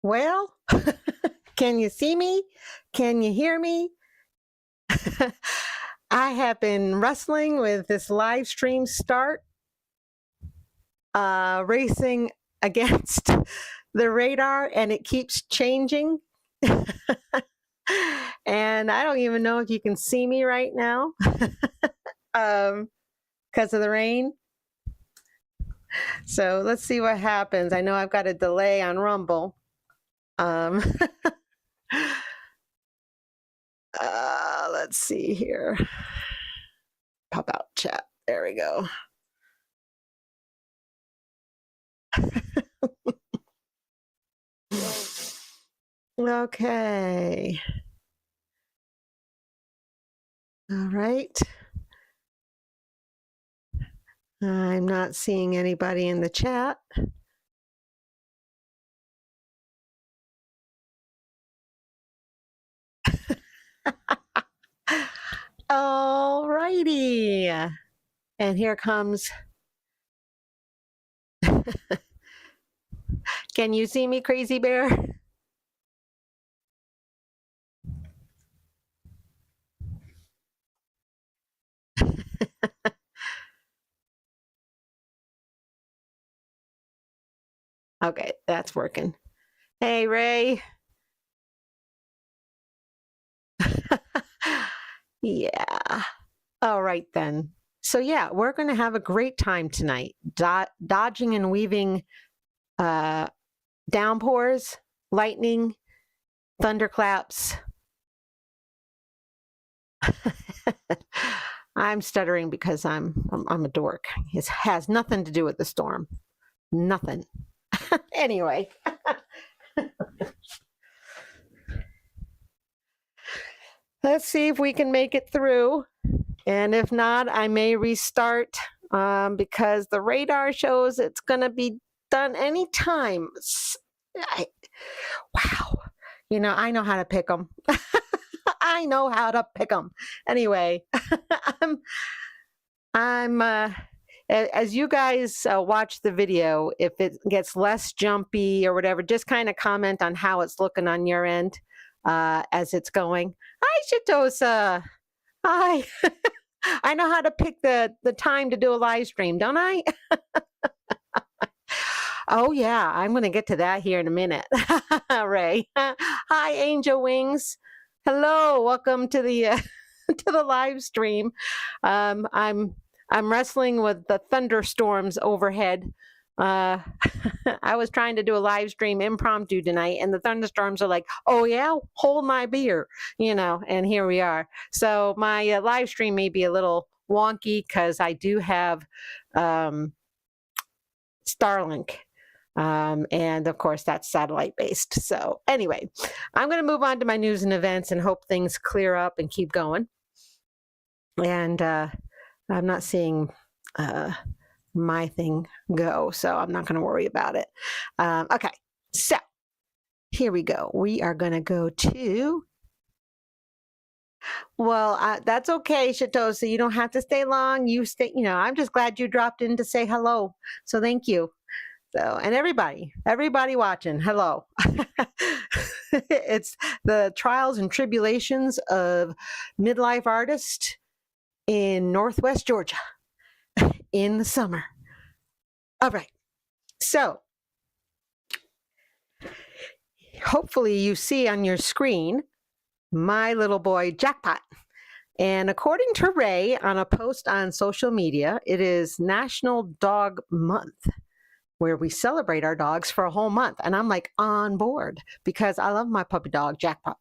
Well, can you see me? Can you hear me? I have been wrestling with this live stream start, racing against the radar, and it keeps changing. And I don't even know if you can see me right now because of the rain. So let's see what happens. I know I've got a delay on Rumble. Let's see here. Pop out chat. There we go. Okay. All right. I'm not seeing anybody in the chat. All righty. And here comes. Can you see me, Crazy Bear? Okay, that's working. Hey, Ray. Yeah. All right, then. So, yeah, we're going to have a great time tonight, dodging and weaving downpours, lightning, thunderclaps. I'm stuttering because I'm a dork. It has nothing to do with the storm. Nothing. Anyway. Let's see if we can make it through. And if not, I may restart because the radar shows it's going to be done anytime. Wow. You know, I know how to pick them. I know how to pick them. Anyway, as you guys watch the video, if it gets less jumpy or whatever, just kind of comment on how it's looking on your end as it's going. Hi, Shitosa. Hi. I know how to pick the time to do a live stream, don't I? Oh, yeah. I'm going to get to that here in a minute. Ray. Hi, Angel Wings. Hello. Welcome to the to the live stream. I'm wrestling with the thunderstorms overhead. I was trying to do a live stream impromptu tonight, and the thunderstorms are like, oh, yeah, hold my beer, you know, and here we are. So my live stream may be a little wonky because I do have Starlink. And of course, that's satellite based. So anyway, I'm going to move on to my news and events and hope things clear up and keep going. And I'm not seeing my thing go, so I'm not going to worry about it. Okay, so here we go. We are going to go to. Well, that's okay, Shitosa. You don't have to stay long. You stay. You know, I'm just glad you dropped in to say hello. So thank you. So, and everybody watching, hello. It's the trials and tribulations of midlife artist in Northwest Georgia in the summer. All right. So, hopefully you see on your screen my little boy Jackpot. And according to Ray on a post on social media, it is National Dog Month, where we celebrate our dogs for a whole month. And I'm like on board because I love my puppy dog, Jackpot.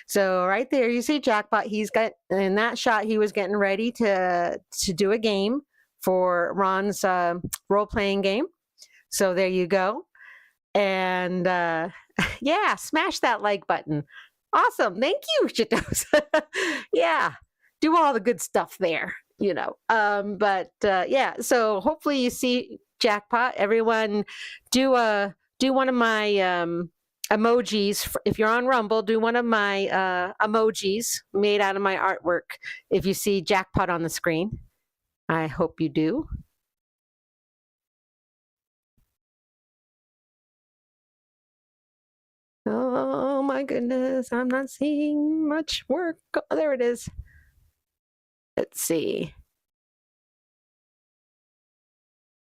So right there, you see Jackpot. He's got, in that shot, he was getting ready to do a game for Ron's role-playing game. So there you go. And yeah, smash that like button. Awesome. Thank you, Shitos. Yeah, do all the good stuff there, you know. But yeah, so hopefully you see Jackpot. Everyone do one of my emojis. If you're on Rumble, do one of my emojis made out of my artwork if you see Jackpot on the screen. I hope you do. my goodness, I'm not seeing much work. Oh, there it is. Let's see.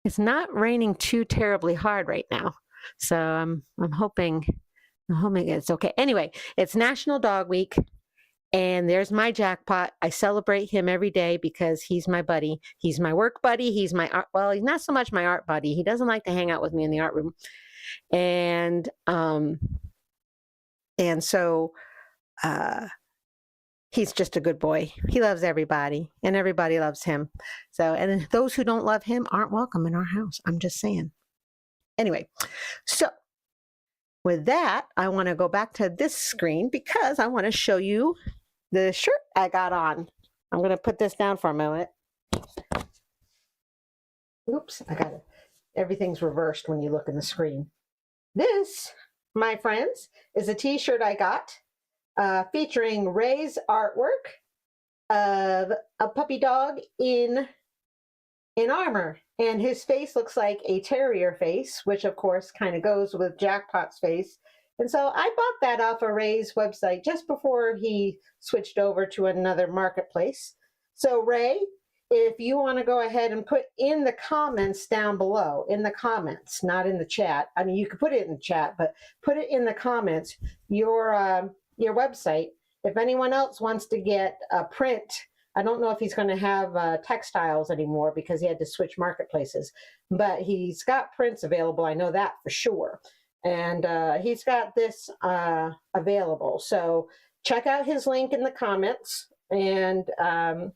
It's not raining too terribly hard right now, so I'm hoping it's okay. Anyway, it's National Dog Week, and there's my Jackpot. I celebrate him every day because he's my buddy. He's my work buddy. He's my art. Well, he's not so much my art buddy. He doesn't like to hang out with me in the art room, and so. He's just a good boy. He loves everybody, and everybody loves him. So, and those who don't love him aren't welcome in our house. I'm just saying. Anyway, so with that, I want to go back to this screen because I want to show you the shirt I got on. I'm going to put this down for a moment. Oops, I got it. Everything's reversed when you look in the screen. This, my friends, is a t-shirt I got. Featuring Ray's artwork of a puppy dog in armor. And his face looks like a terrier face, which of course kind of goes with Jackpot's face. And so I bought that off of Ray's website just before he switched over to another marketplace. So Ray, if you want to go ahead and put in the comments down below, in the comments, not in the chat. I mean, you could put it in the chat, but put it in the comments, your website. If anyone else wants to get a print, I don't know if he's going to have textiles anymore because he had to switch marketplaces, but he's got prints available. I know that for sure. And he's got this available. So check out his link in the comments. And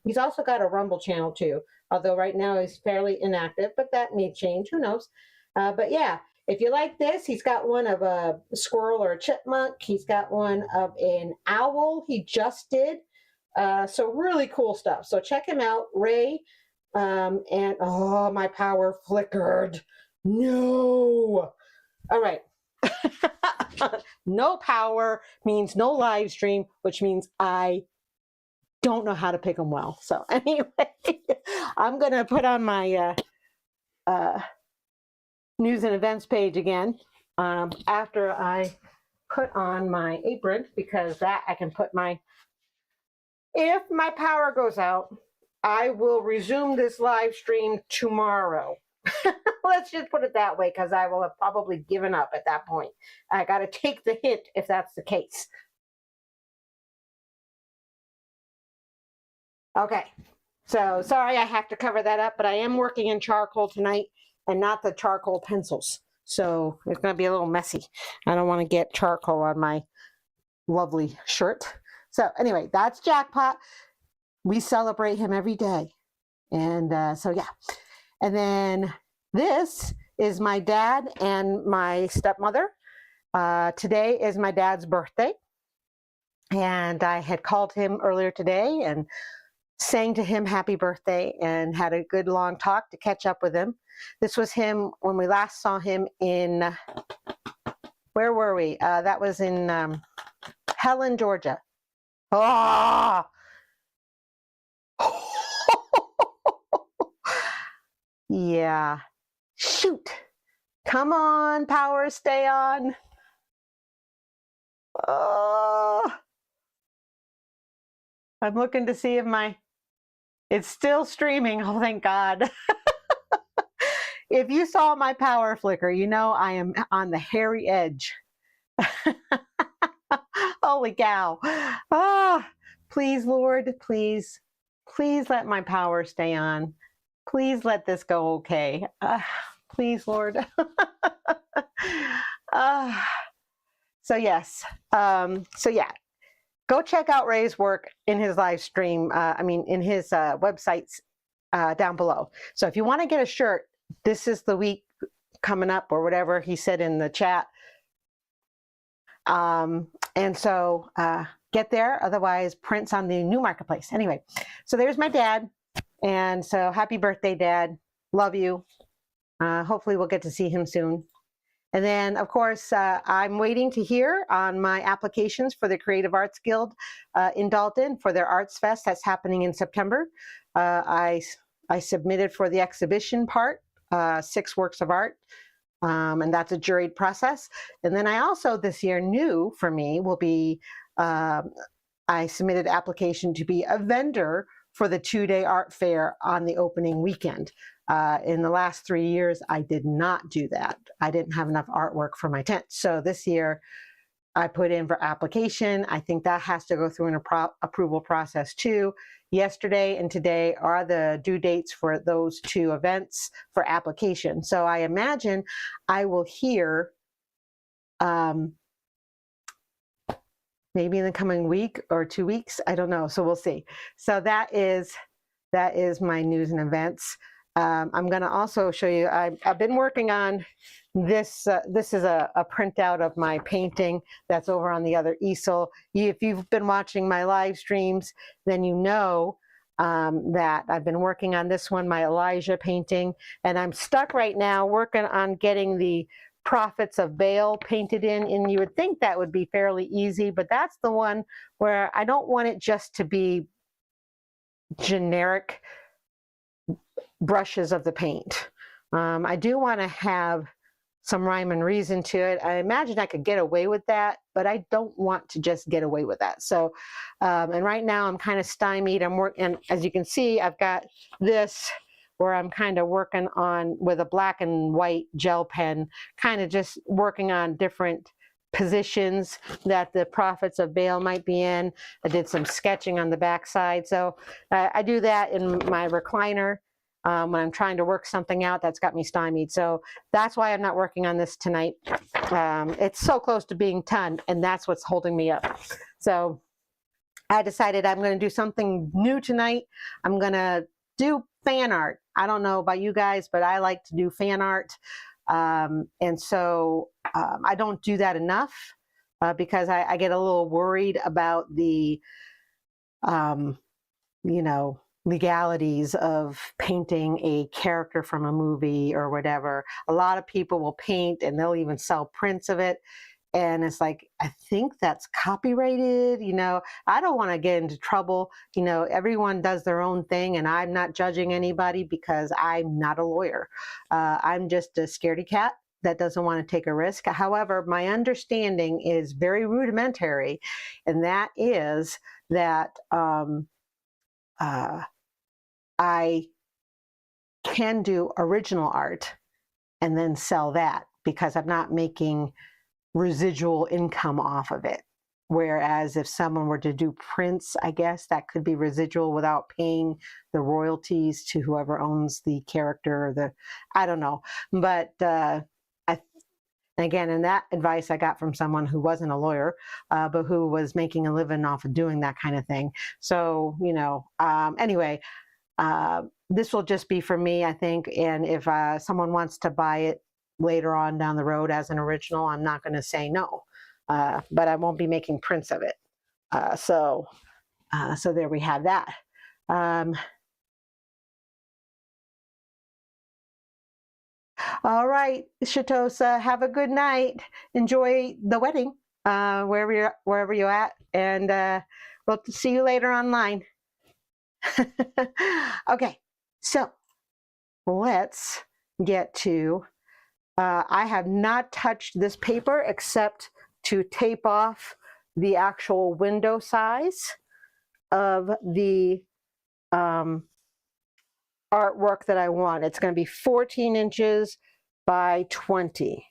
he's also got a Rumble channel too, although right now he's fairly inactive, but that may change, who knows. But yeah. If you like this, he's got one of a squirrel or a chipmunk. He's got one of an owl he just did. So really cool stuff. So check him out, Ray. And oh, my power flickered. No. All right. No power means no live stream, which means I don't know how to pick them well. So anyway, I'm going to put on my news and events page again after I put on my apron, because that I can put my, if my power goes out, I will resume this live stream tomorrow. Let's just put it that way, because I will have probably given up at that point. I got to take the hint if that's the case. Okay, so sorry I have to cover that up, but I am working in charcoal tonight and not the charcoal pencils. So it's going to be a little messy. I don't want to get charcoal on my lovely shirt. So anyway, that's Jackpot. We celebrate him every day. And so yeah. And then this is my dad and my stepmother. Today is my dad's birthday. And I had called him earlier today and sang to him happy birthday and had a good long talk to catch up with him. This was him when we last saw him in, where were we? That was in Helen, Georgia. Oh! Yeah. Shoot. Come on, power, stay on. Oh. I'm looking to see if it's still streaming. Oh, thank God. If you saw my power flicker, you know I am on the hairy edge. Holy cow. Ah, please, Lord, please let my power stay on. Please let this go okay. Please, Lord. So yes. So yeah. Go check out Ray's work in his live stream. In his websites down below. So if you want to get a shirt, this is the week coming up or whatever he said in the chat. And so get there. Otherwise, prints on the new marketplace. Anyway, so there's my dad. And so happy birthday, Dad. Love you. Hopefully we'll get to see him soon. And then, of course, I'm waiting to hear on my applications for the Creative Arts Guild in Dalton for their Arts Fest that's happening in September. I submitted for the exhibition part, 6 works of art. And that's a juried process. And then I also this year, new for me, will be I submitted application to be a vendor for the 2-day art fair on the opening weekend. In the last 3 years, I did not do that. I didn't have enough artwork for my tent. So this year, I put in for application. I think that has to go through an approval process too. Yesterday and today are the due dates for those 2 events for application. So I imagine I will hear maybe in the coming week or 2 weeks. I don't know. So we'll see. So that is my news and events. I'm going to also show you, I've been working on this. This is a printout of my painting that's over on the other easel. If you've been watching my live streams, then you know that I've been working on this one, my Elijah painting, and I'm stuck right now working on getting the prophets of Baal painted in, and you would think that would be fairly easy, but that's the one where I don't want it just to be generic brushes of the paint. I do want to have some rhyme and reason to it. I imagine I could get away with that, but I don't want to just get away with that. So, and right now I'm kind of stymied. I'm working, and as you can see, I've got this where I'm kind of working on with a black and white gel pen, kind of just working on different positions that the prophets of Baal might be in. I did some sketching on the back side. So I do that in my recliner. When I'm trying to work something out that's got me stymied. So that's why I'm not working on this tonight. It's so close to being done, and that's what's holding me up. So I decided I'm going to do something new tonight. I'm going to do fan art. I don't know about you guys, but I like to do fan art. And so I don't do that enough because I get a little worried about the, legalities of painting a character from a movie or whatever. A lot of people will paint and they'll even sell prints of it. And it's like, I think that's copyrighted. I don't want to get into trouble. Everyone does their own thing, and I'm not judging anybody because I'm not a lawyer. I'm just a scaredy cat that doesn't want to take a risk. However, my understanding is very rudimentary, and that is that I can do original art and then sell that because I'm not making residual income off of it. Whereas if someone were to do prints, I guess that could be residual without paying the royalties to whoever owns the character or I don't know. But again, and that advice I got from someone who wasn't a lawyer, but who was making a living off of doing that kind of thing. So, anyway, this will just be for me, I think. And if someone wants to buy it later on down the road as an original, I'm not going to say no, but I won't be making prints of it. So there we have that. All right, Shatosa, have a good night. Enjoy the wedding, wherever you're at, and we'll see you later online. Okay, so let's get to, I have not touched this paper except to tape off the actual window size of the artwork that I want. It's going to be 14 inches by 20,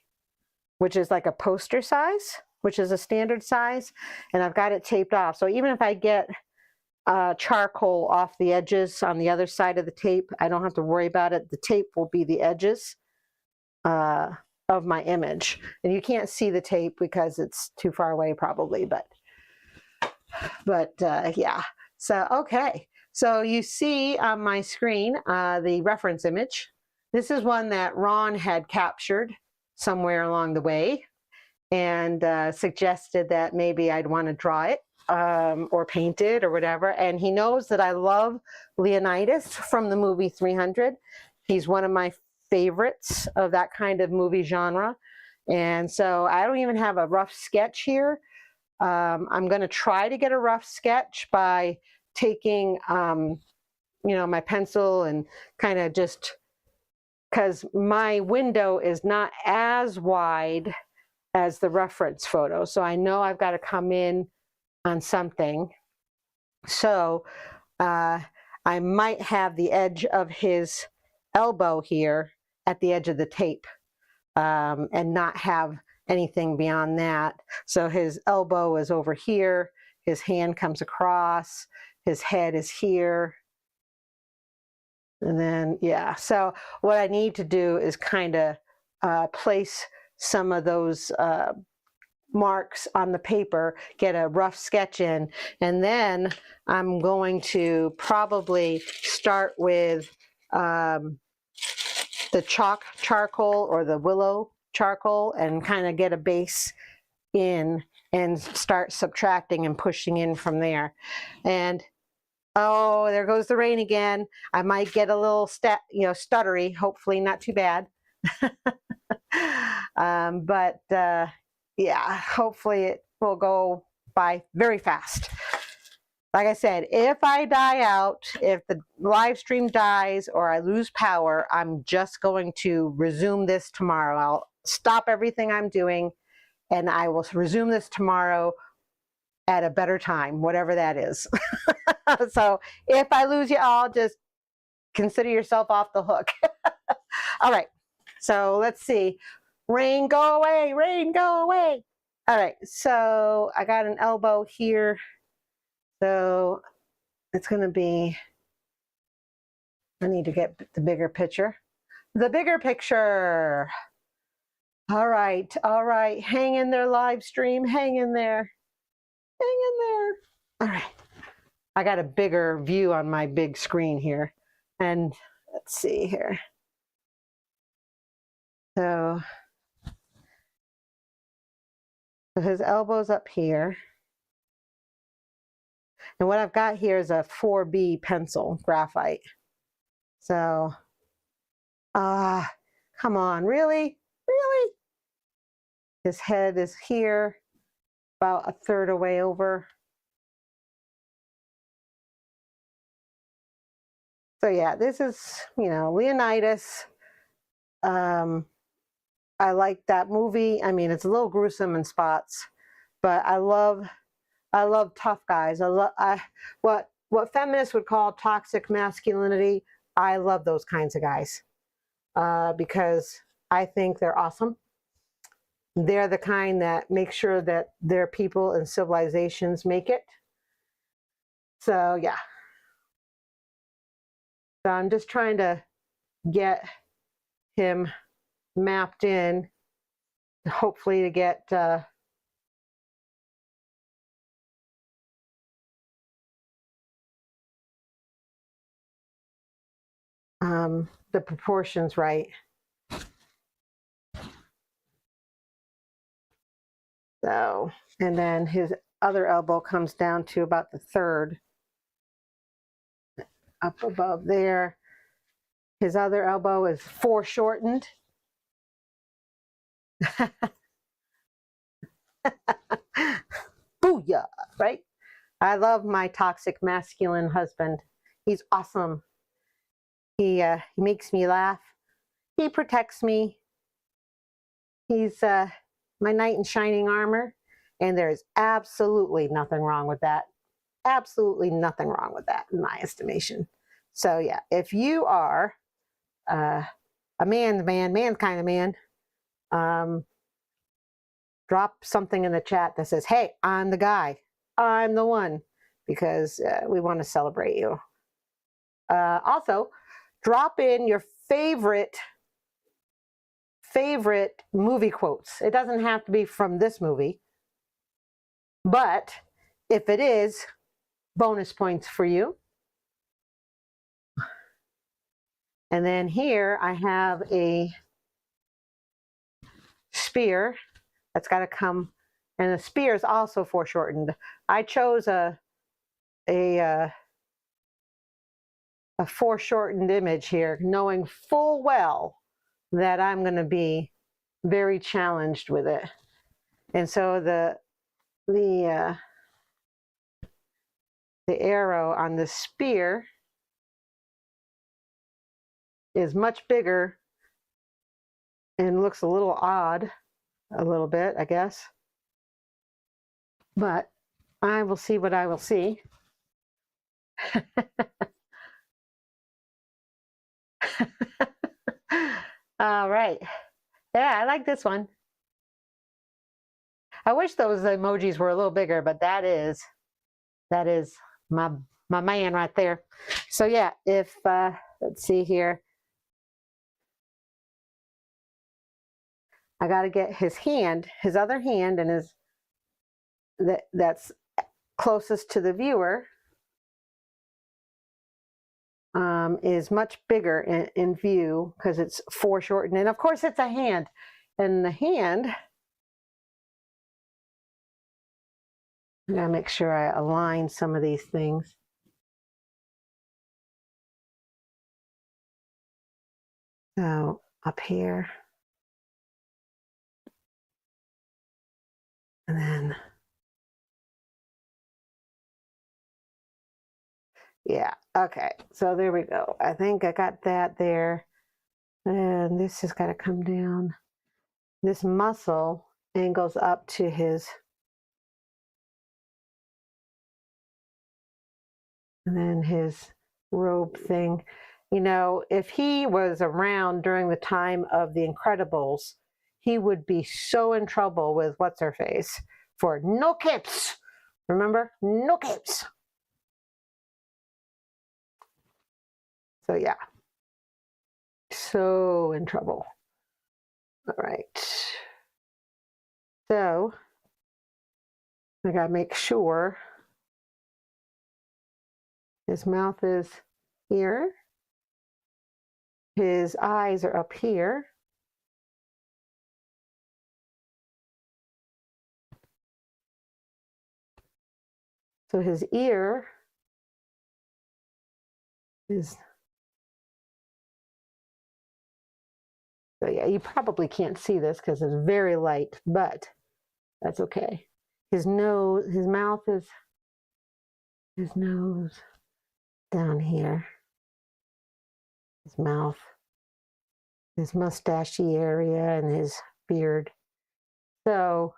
which is like a poster size, which is a standard size, and I've got it taped off. So even if I get charcoal off the edges on the other side of the tape, I don't have to worry about it. The tape will be the edges of my image, and you can't see the tape because it's too far away probably, but yeah. So okay, so you see on my screen the reference image. This is one that Ron had captured somewhere along the way and suggested that maybe I'd want to draw it or paint it or whatever. And he knows that I love Leonidas from the movie 300. He's one of my favorites of that kind of movie genre. And so I don't even have a rough sketch here. I'm going to try to get a rough sketch by taking, my pencil and kind of just because my window is not as wide as the reference photo. So I know I've got to come in on something. So I might have the edge of his elbow here at the edge of the tape, and not have anything beyond that. So his elbow is over here, his hand comes across, his head is here. And then, yeah, so what I need to do is kind of place some of those marks on the paper, get a rough sketch in, and then I'm going to probably start with the charcoal or the willow charcoal and kind of get a base in and start subtracting and pushing in from there. And oh, there goes the rain again. I might get a little stuttery, hopefully not too bad. Yeah, hopefully it will go by very fast. Like I said, if I die out, if the live stream dies or I lose power, I'm just going to resume this tomorrow. I'll stop everything I'm doing and I will resume this tomorrow at a better time, whatever that is. So if I lose you all, just consider yourself off the hook. All right, so let's see. Rain, go away, rain, go away. All right, so I got an elbow here. So it's going to be, I need to get the bigger picture. The bigger picture. All right, hang in there, live stream, hang in there. Hang in there. All right. I got a bigger view on my big screen here. And let's see here. So his elbow's up here. And what I've got here is a 4B pencil, graphite. So, come on, really? Really? His head is here, about a third away over. So yeah, this is, Leonidas. I like that movie. I mean, it's a little gruesome in spots, but I love tough guys. What feminists would call toxic masculinity. I love those kinds of guys because I think they're awesome. They're the kind that make sure that their people and civilizations make it. So yeah. So I'm just trying to get him mapped in, hopefully to get the proportions right. So, and then his other elbow comes down to about the third up above there. His other elbow is foreshortened. Booyah, right? I love my toxic masculine husband. He's awesome. He makes me laugh. He protects me. He's my knight in shining armor, and there's absolutely nothing wrong with that. Absolutely nothing wrong with that in my estimation. So yeah, if you are a man's kind of man, drop something in the chat that says, hey, I'm the guy. I'm the one, because we want to celebrate you. Also, drop in your favorite movie quotes. It doesn't have to be from this movie, but if it is, bonus points for you. And then here I have a spear that's got to come, and the spear is also foreshortened. I chose a foreshortened image here, knowing full well that I'm going to be very challenged with it. And so the arrow on the spear is much bigger and looks a little odd, a little bit, I guess. But I will see what I will see. All right. Yeah, I like this one. I wish those emojis were a little bigger, but that is my man right there. So yeah, if let's see here. I got to get his hand, his other hand, and his that's closest to the viewer is much bigger in view because it's foreshortened, and of course it's a hand, and the hand. I gotta make sure I align some of these things. So up here, and then. Yeah, okay, so there we go. I think I got that there. And this has got to come down. This muscle and goes up to his, and then his robe thing. You know, if he was around during the time of The Incredibles, he would be so in trouble with what's-her-face for no capes. Remember? No capes. So yeah, so in trouble. All right. So I gotta make sure his mouth is here. His eyes are up here. So his ear is. So yeah, you probably can't see this because it's very light, but that's okay. His nose, his mouth is, his nose down here. His mouth, his mustachy area, and his beard. So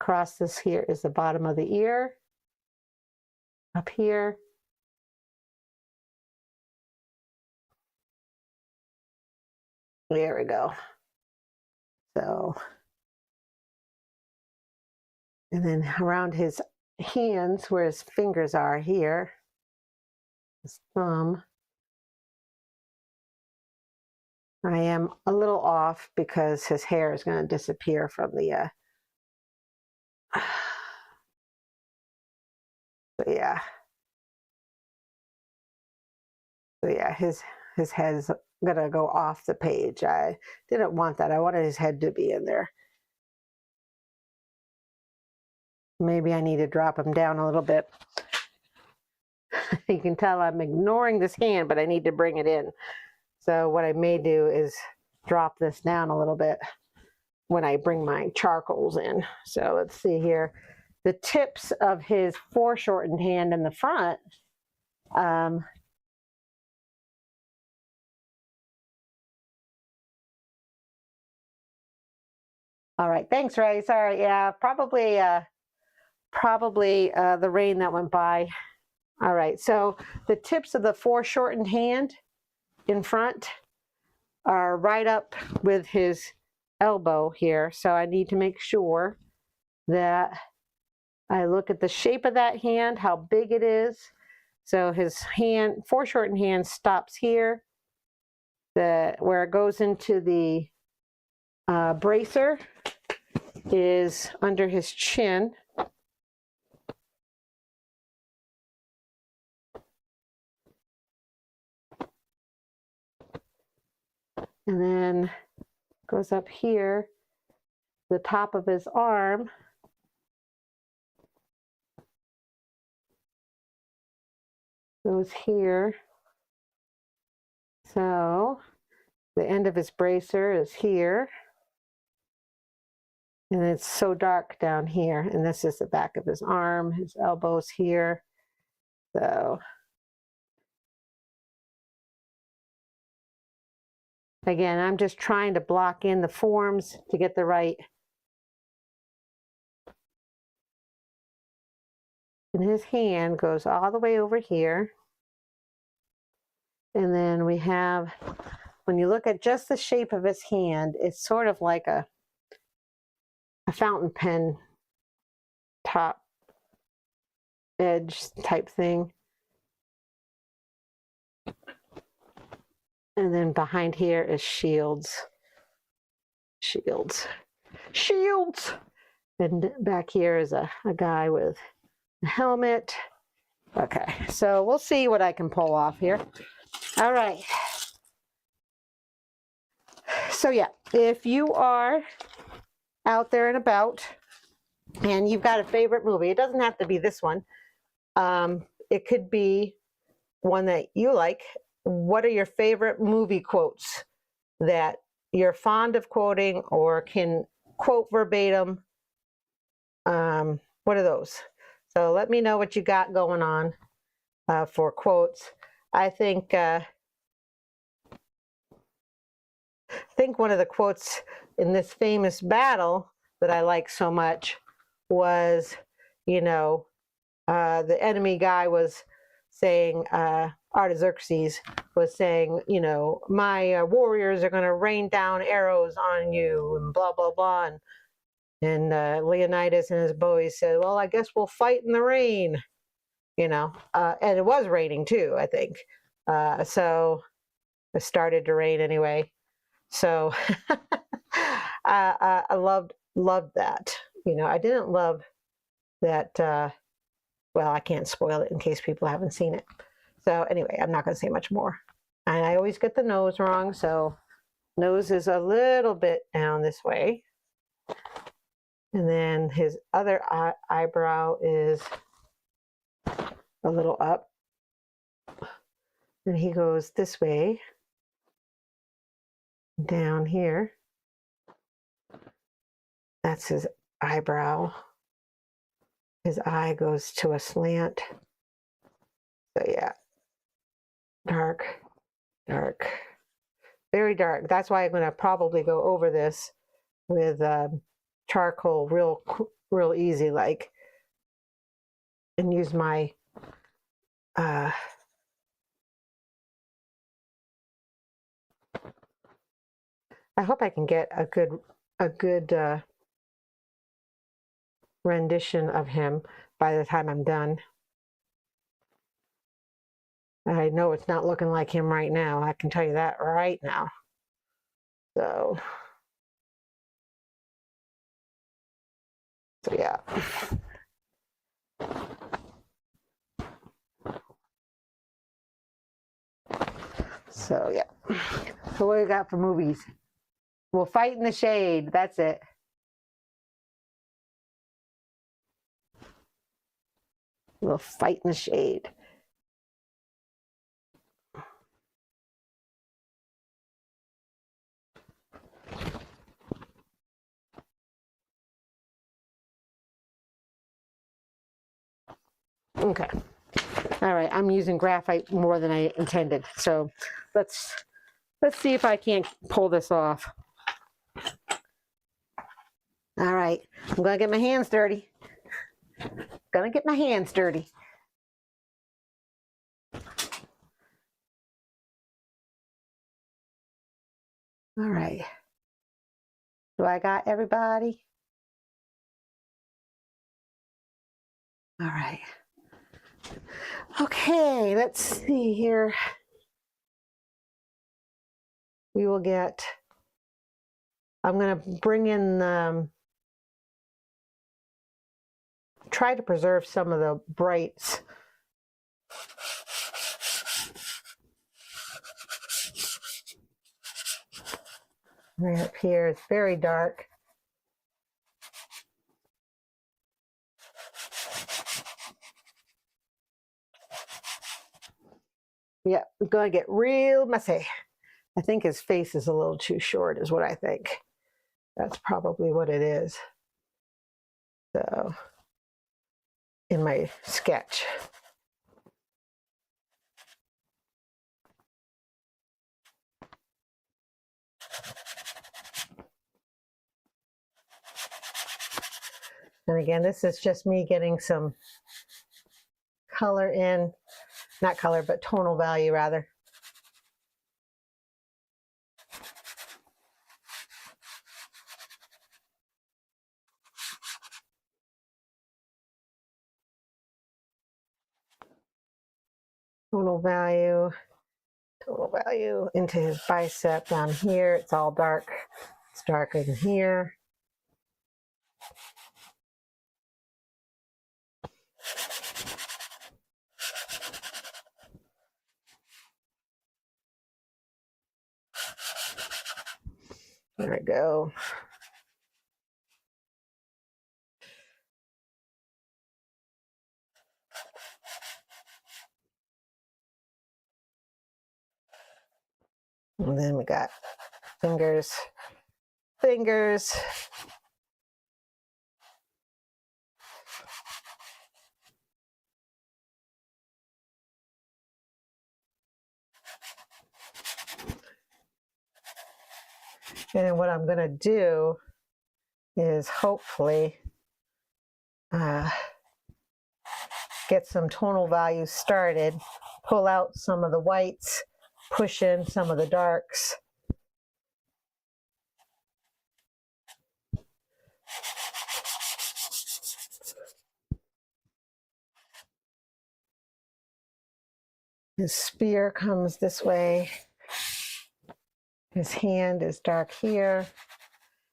across this here is the bottom of the ear. Up here. There we go. So, and then around his hands, where his fingers are here, his thumb. I am a little off because his hair is going to disappear from the, but yeah. So yeah, his head's gonna go off the page. I didn't want that. I wanted his head to be in there. Maybe I need to drop him down a little bit. You can tell I'm ignoring this hand, but I need to bring it in. So what I may do is drop this down a little bit when I bring my charcoals in. So let's see here. The tips of his foreshortened hand in the front, all right, thanks, Ray. Sorry, yeah, probably the rain that went by. All right, so the tips of the foreshortened hand in front are right up with his elbow here. So I need to make sure that I look at the shape of that hand, how big it is. So his hand, foreshortened hand stops here. Where it goes into the bracer is under his chin. And then goes up here, the top of his arm. Goes here. So the end of his bracer is here. And it's so dark down here. And this is the back of his arm, his elbows here. So Again, I'm just trying to block in the forms to get the right. And his hand goes all the way over here. And then we have, when you look at just the shape of his hand, it's sort of like a fountain pen top edge type thing. And then behind here is shields. Shields. Shields! And back here is a guy with a helmet. Okay, so we'll see what I can pull off here. All right. So yeah, if you are out there and about and you've got a favorite movie, it doesn't have to be this one. It could be one that you like. What are your favorite movie quotes that you're fond of quoting or can quote verbatim? What are those? So let me know what you got going on for quotes. I think one of the quotes in this famous battle that I like so much was, the enemy guy was saying, Artaxerxes was saying, my warriors are going to rain down arrows on you and blah, blah, blah. And Leonidas and his boys said, well, I guess we'll fight in the rain, and it was raining too, I think. So it started to rain anyway. So I loved that. I didn't love that. Well, I can't spoil it in case people haven't seen it. So anyway, I'm not going to say much more. And I always get the nose wrong. So nose is a little bit down this way. And then his other eyebrow is a little up. And he goes this way, down here. That's his eyebrow. His eye goes to a slant. So yeah, dark, dark, very dark. That's why I'm going to probably go over this with charcoal real easy, like, and use my I hope I can get a good rendition of him by the time I'm done. I know it's not looking like him right now. I can tell you that right now. So yeah. So yeah. So what do we got for movies? We'll fight in the shade. That's it. We'll fight in the shade. Okay. All right. I'm using graphite more than I intended. So let's see if I can't pull this off. All right. I'm going to get my hands dirty. Gonna get my hands dirty. All right. Do I got everybody? All right. Okay, let's see here. We will get, I'm going to bring in, try to preserve some of the brights. Right up here, it's very dark. Yeah, it's going to get real messy. I think his face is a little too short is what I think. That's probably what it is. So, in my sketch. And again, this is just me getting some color in, not color, but tonal value rather. Tonal value into his bicep down here. It's all dark. It's darker than here. There we go. And then we got fingers. And then what I'm going to do is hopefully get some tonal values started, pull out some of the whites, push in some of the darks. His spear comes this way. His hand is dark here.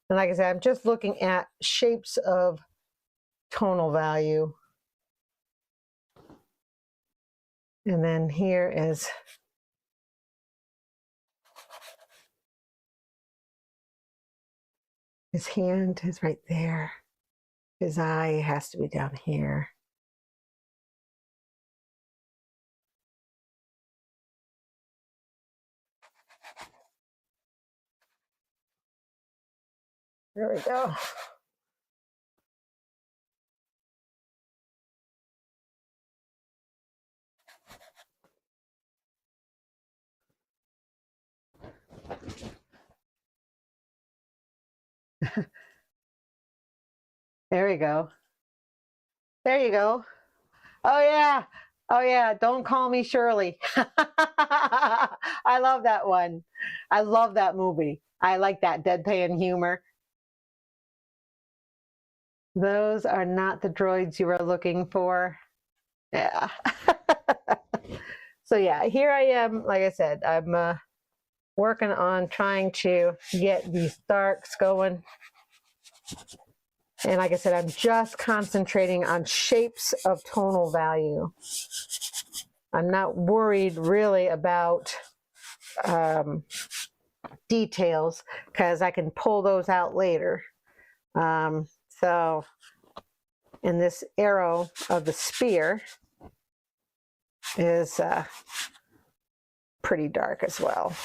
And like I said, I'm just looking at shapes of tonal value. And then here is his hand is right there. His eye has to be down here. There we go. There we go. There you go. Oh yeah. Oh yeah. Don't call me Shirley. I love that one. I love that movie. I like that deadpan humor. Those are not the droids you were looking for. Yeah. So yeah, here I am. Like I said, I'm working on trying to get these darks going. And like I said, I'm just concentrating on shapes of tonal value. I'm not worried really about details because I can pull those out later. So, and this arrow of the spear is pretty dark as well.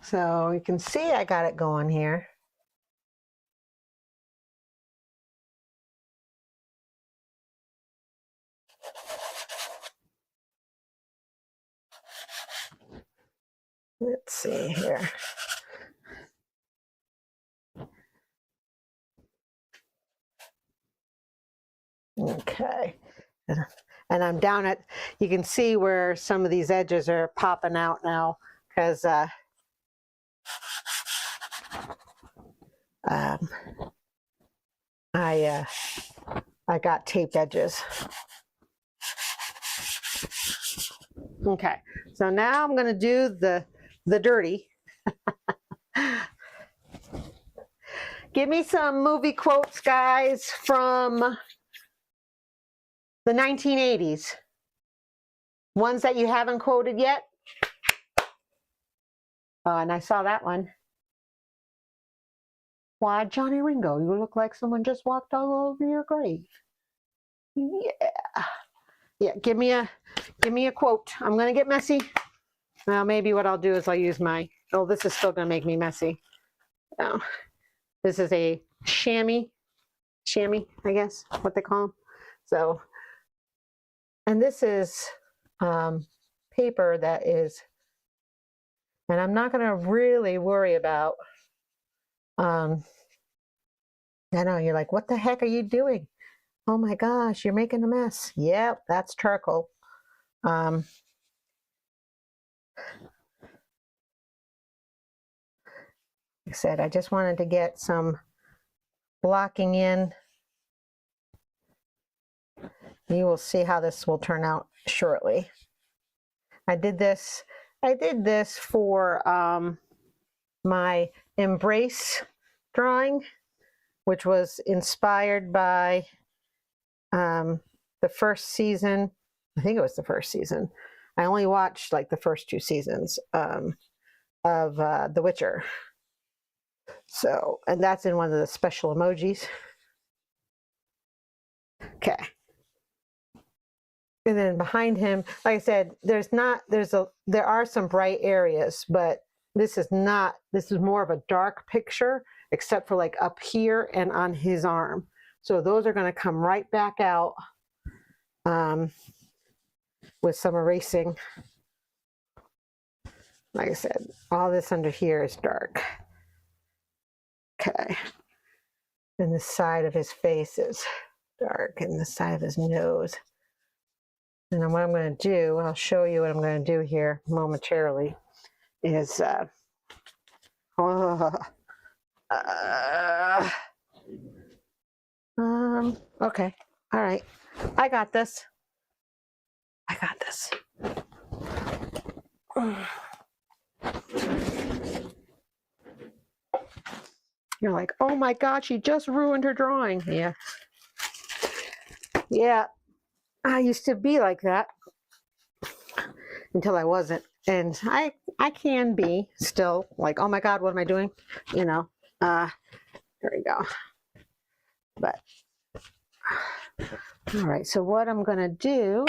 So you can see I got it going here. Let's see here. Okay. And I'm down at, you can see where some of these edges are popping out now because I got taped edges. Okay, so now I'm going to do the dirty. Give me some movie quotes, guys, from the 1980s. Ones that you haven't quoted yet. Oh, and I saw that one. Why, Johnny Ringo, you look like someone just walked all over your grave. Yeah. Yeah, give me a quote. I'm going to get messy. Well, maybe what I'll do is I'll use my, oh, this is still going to make me messy. Oh, this is a chamois, I guess, what they call them. So, and this is paper that is, and I'm not going to really worry about, I know you're like, what the heck are you doing? Oh my gosh, you're making a mess. Yep, that's charcoal. Like I said, I just wanted to get some blocking in. You will see how this will turn out shortly. I did this for my Embrace drawing, which was inspired by the first season. I think it was the first season. I only watched like the first 2 seasons of The Witcher. So, and that's in one of the special emojis. Okay. And then behind him, like I said, there are some bright areas, but this is more of a dark picture, except for like up here and on his arm. So those are going to come right back out with some erasing. Like I said, all this under here is dark. Okay. And the side of his face is dark, and the side of his nose. And then what I'm going to do, I'll show you what I'm going to do here momentarily, is okay, all right, I got this. You're like, oh my God, she just ruined her drawing. Yeah, I used to be like that until I wasn't. And I can be still like, oh my God, what am I doing? You know, there we go. But, all right, so what I'm going to do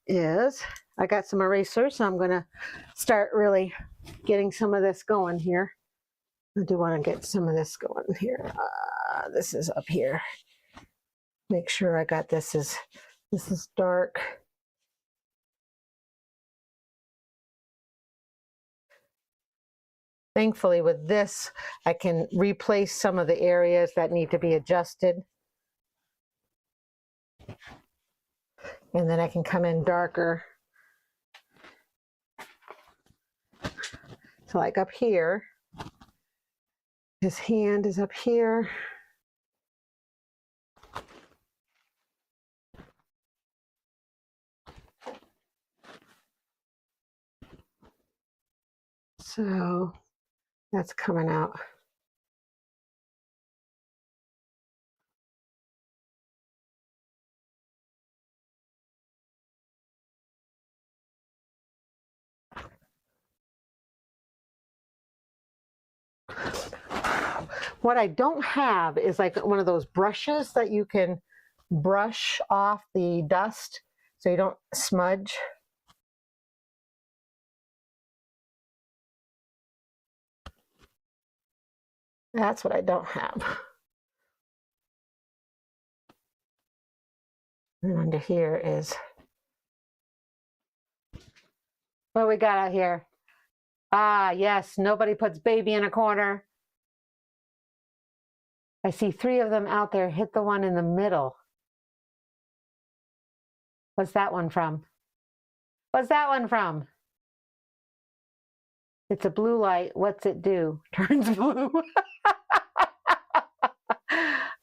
is, I got some erasers, so I'm going to start really getting some of this going here. I do want to get some of this going here. This is up here. Make sure I got this is dark. Thankfully with this, I can replace some of the areas that need to be adjusted. And then I can come in darker. So like up here, his hand is up here. So that's coming out. What I don't have is like one of those brushes that you can brush off the dust so you don't smudge. That's what I don't have. And under here is, what we got out here? Ah, yes, nobody puts baby in a corner. I see 3 of them out there. Hit the one in the middle. What's that one from? What's that one from? It's a blue light. What's it do? Turns blue.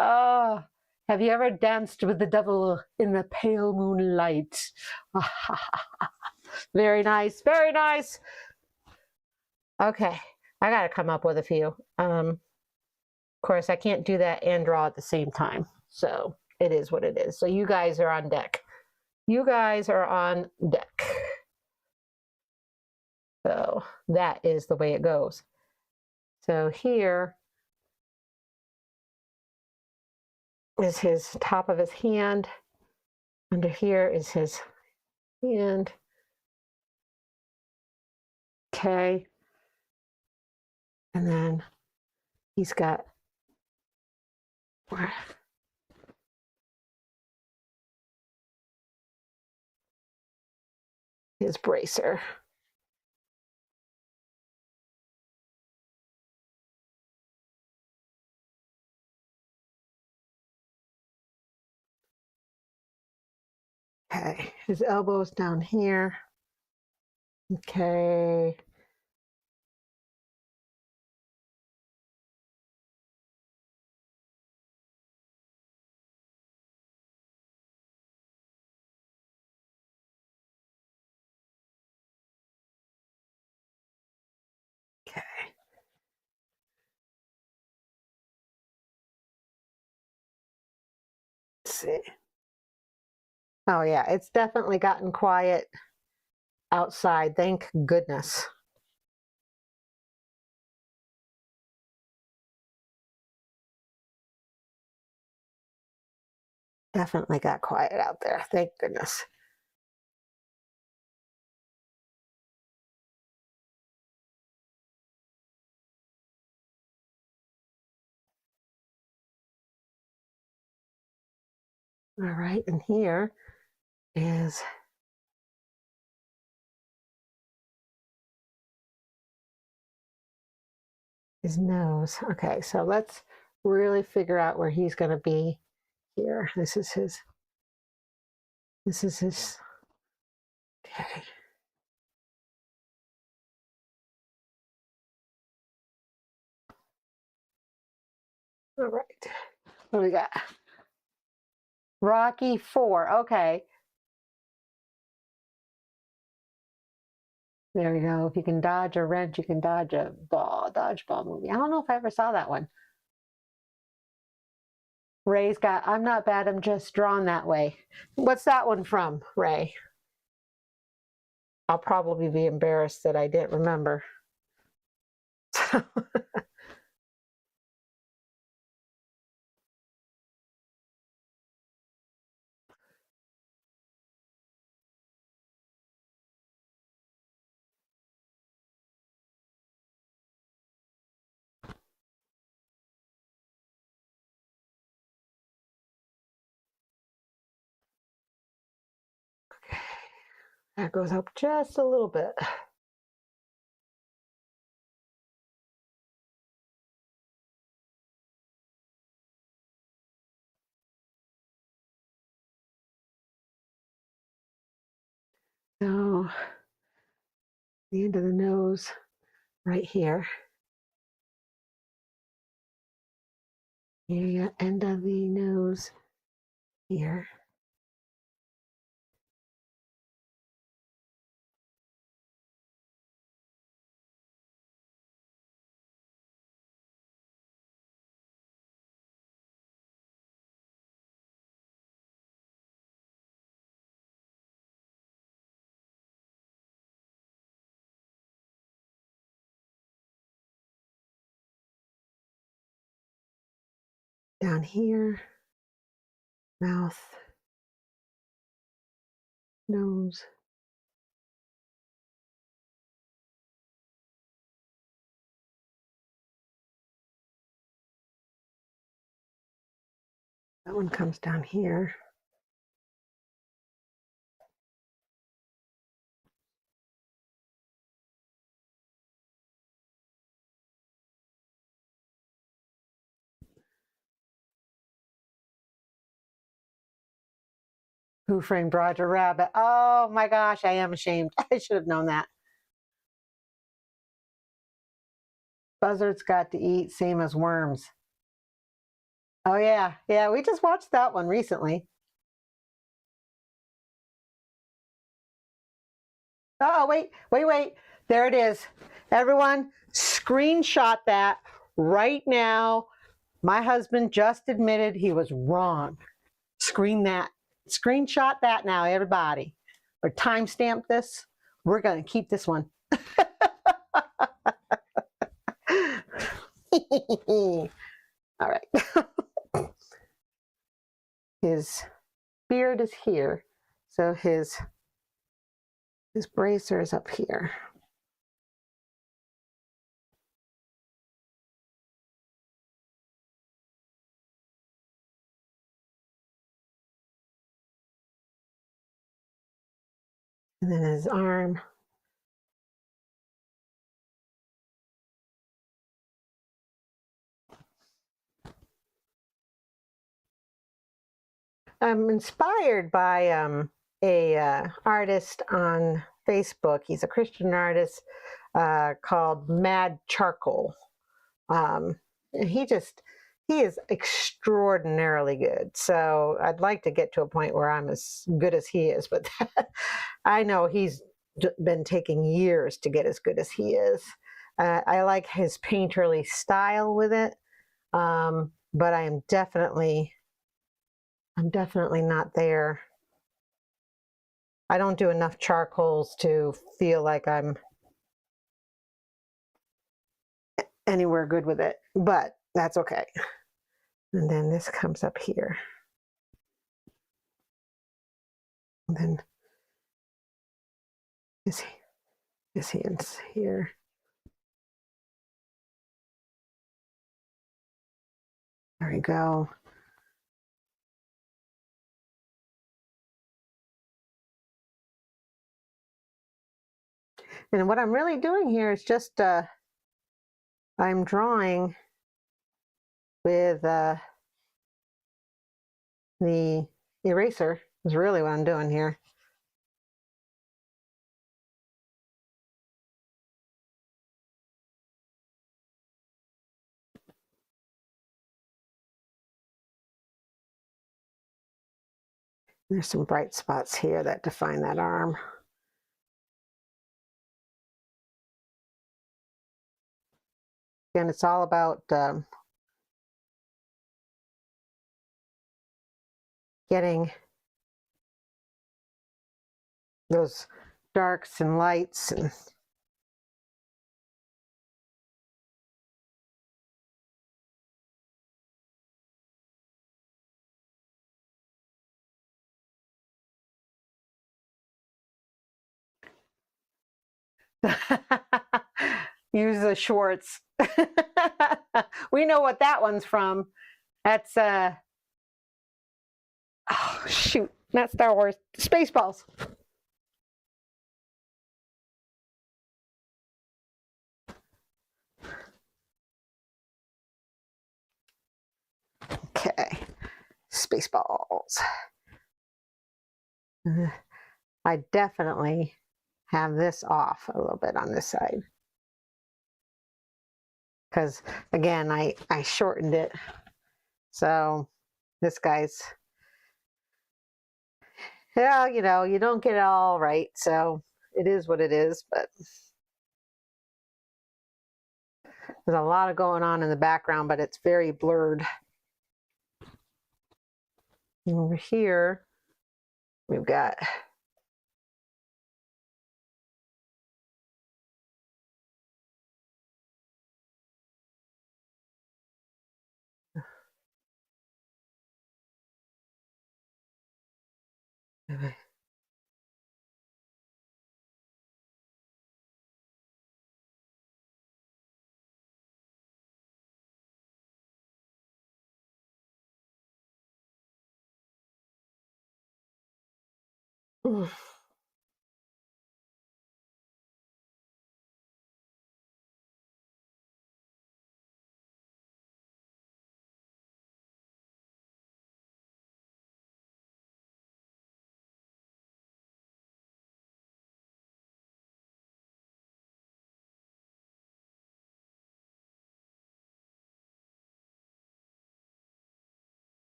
Oh, have you ever danced with the devil in the pale moonlight? Very nice, very nice. Okay, I gotta come up with a few. Of course, I can't do that and draw at the same time, so it is what it is. So you guys are on deck. You guys are on deck. So that is the way it goes. So here is his top of his hand. Under here is his hand. Okay. And then he's got, his bracer. Okay, his elbow's down here. Okay. Okay. Let's see. Oh yeah, it's definitely gotten quiet outside. Thank goodness. Definitely got quiet out there. Thank goodness. All right, and here is his nose. Okay, so let's really figure out where he's going to be here. This is his. Okay. All right. What do we got? Rocky 4. Okay. There we go. If you can dodge a wrench, you can dodge a ball. Dodgeball movie. I don't know if I ever saw that one. Ray's got, I'm not bad, I'm just drawn that way. What's that one from, Ray? I'll probably be embarrassed that I didn't remember. Okay. That goes up just a little bit. So the end of the nose right here. Here, end of the nose here. Down here, mouth, nose. That one comes down here. Who Framed Roger Rabbit? Oh my gosh, I am ashamed. I should have known that. Buzzards got to eat, same as worms. Oh yeah, yeah, we just watched that one recently. Oh, wait. There it is. Everyone, screenshot that right now. My husband just admitted he was wrong. Screenshot that now, everybody. Or timestamp this. We're going to keep this one. All right. His beard is here. So his bracer is up here. And then his arm. I'm inspired by a artist on Facebook. He's a Christian artist called Mad Charcoal. And he is extraordinarily good. So I'd like to get to a point where I'm as good as he is, but I know he's been taking years to get as good as he is. I like his painterly style with it, but I'm definitely not there. I don't do enough charcoals to feel like I'm anywhere good with it, but that's okay. And then this comes up here. And then his hands here. There we go. And what I'm really doing here is just I'm drawing with the eraser is really what I'm doing here. There's some bright spots here that define that arm. Again, it's all about getting those darks and lights and use the Schwartz. We know what that one's from. That's oh shoot, not Star Wars, Spaceballs. Okay, Spaceballs. I definitely have this off a little bit on this side because again I shortened it, so this guy's, yeah, you know, you don't get it all right, so it is what it is, but there's a lot of going on in the background, but it's very blurred. Over here we've got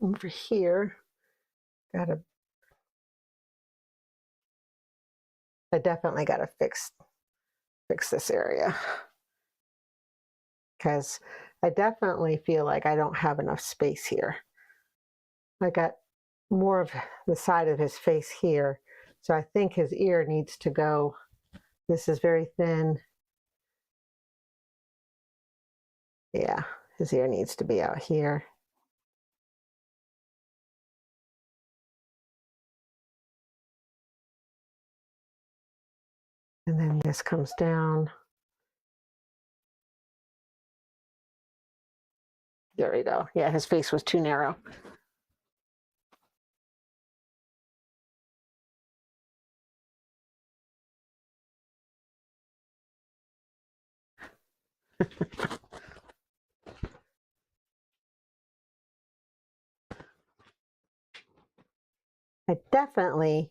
over here, I definitely gotta fix this area because I definitely feel like I don't have enough space here. I got more of the side of his face here, so I think his ear needs to go. This is very thin. Yeah, his ear needs to be out here. And then this comes down. There we go. Yeah, his face was too narrow. I definitely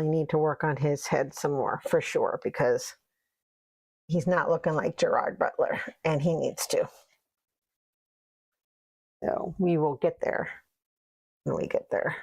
need to work on his head some more for sure, because he's not looking like Gerard Butler, and he needs to. So we will get there when we get there.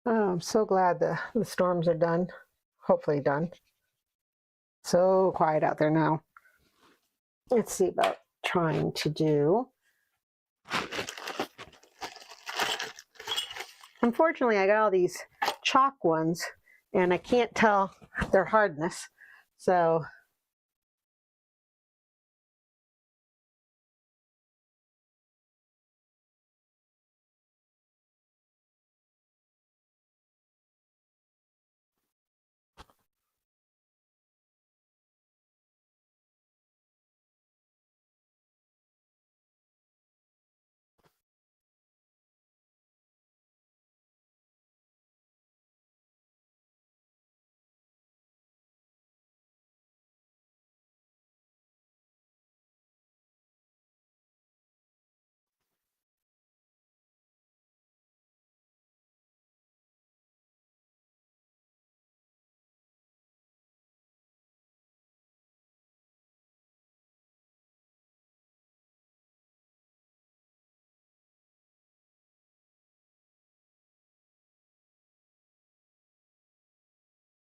Oh, I'm so glad the storms are done. Hopefully done. So quiet out there now. Let's see about trying to do. Unfortunately, I got all these chalk ones, and I can't tell their hardness. So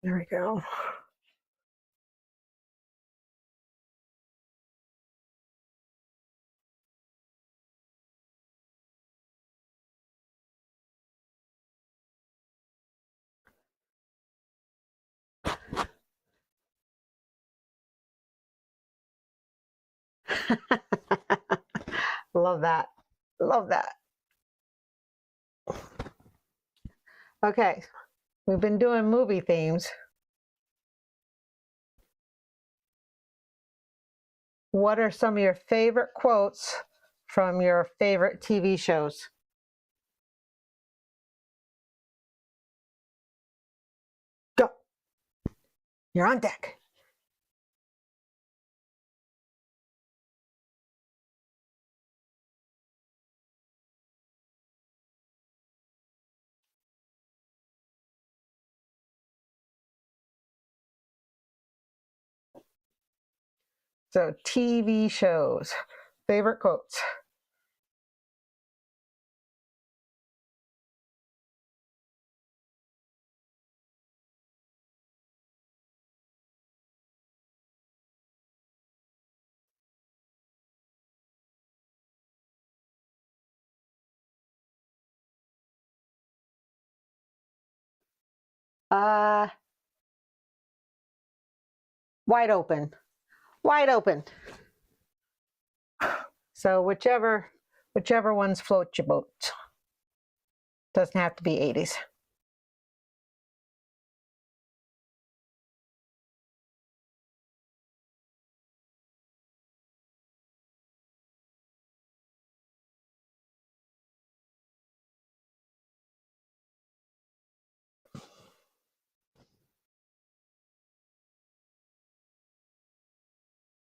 there we go. Love that. Love that. Okay, we've been doing movie themes. What are some of your favorite quotes from your favorite TV shows? Go. You're on deck. So TV shows, favorite quotes. Uh, Wide open. Wide open. So whichever ones float your boat. Doesn't have to be 80s.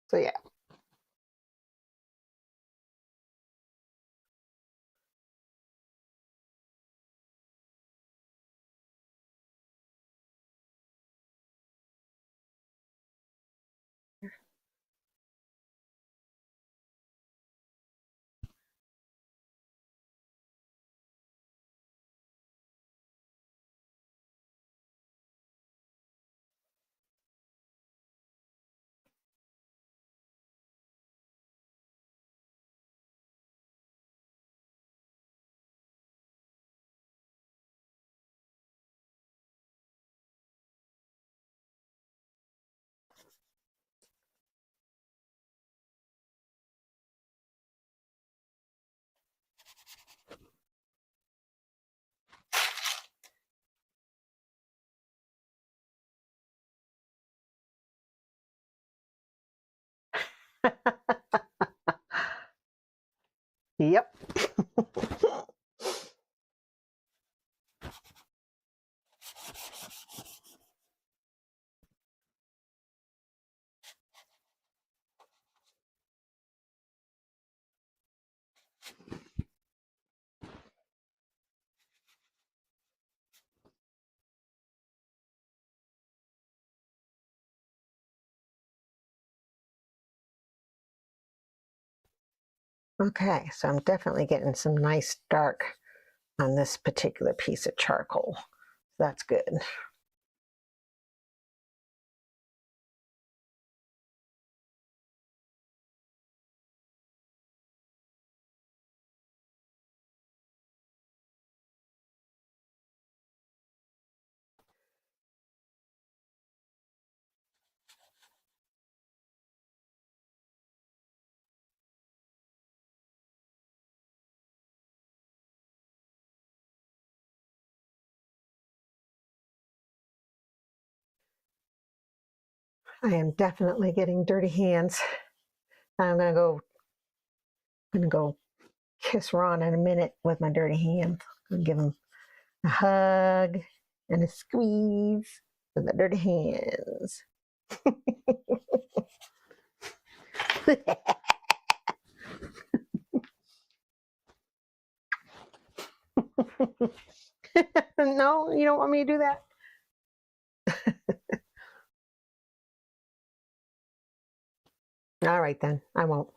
So yeah. Yep. Okay, so I'm definitely getting some nice dark on this particular piece of charcoal. That's good. I am definitely getting dirty hands. I'm gonna go kiss Ron in a minute with my dirty hands. I'm gonna give him a hug and a squeeze with my dirty hands. No, you don't want me to do that? All right then, I won't.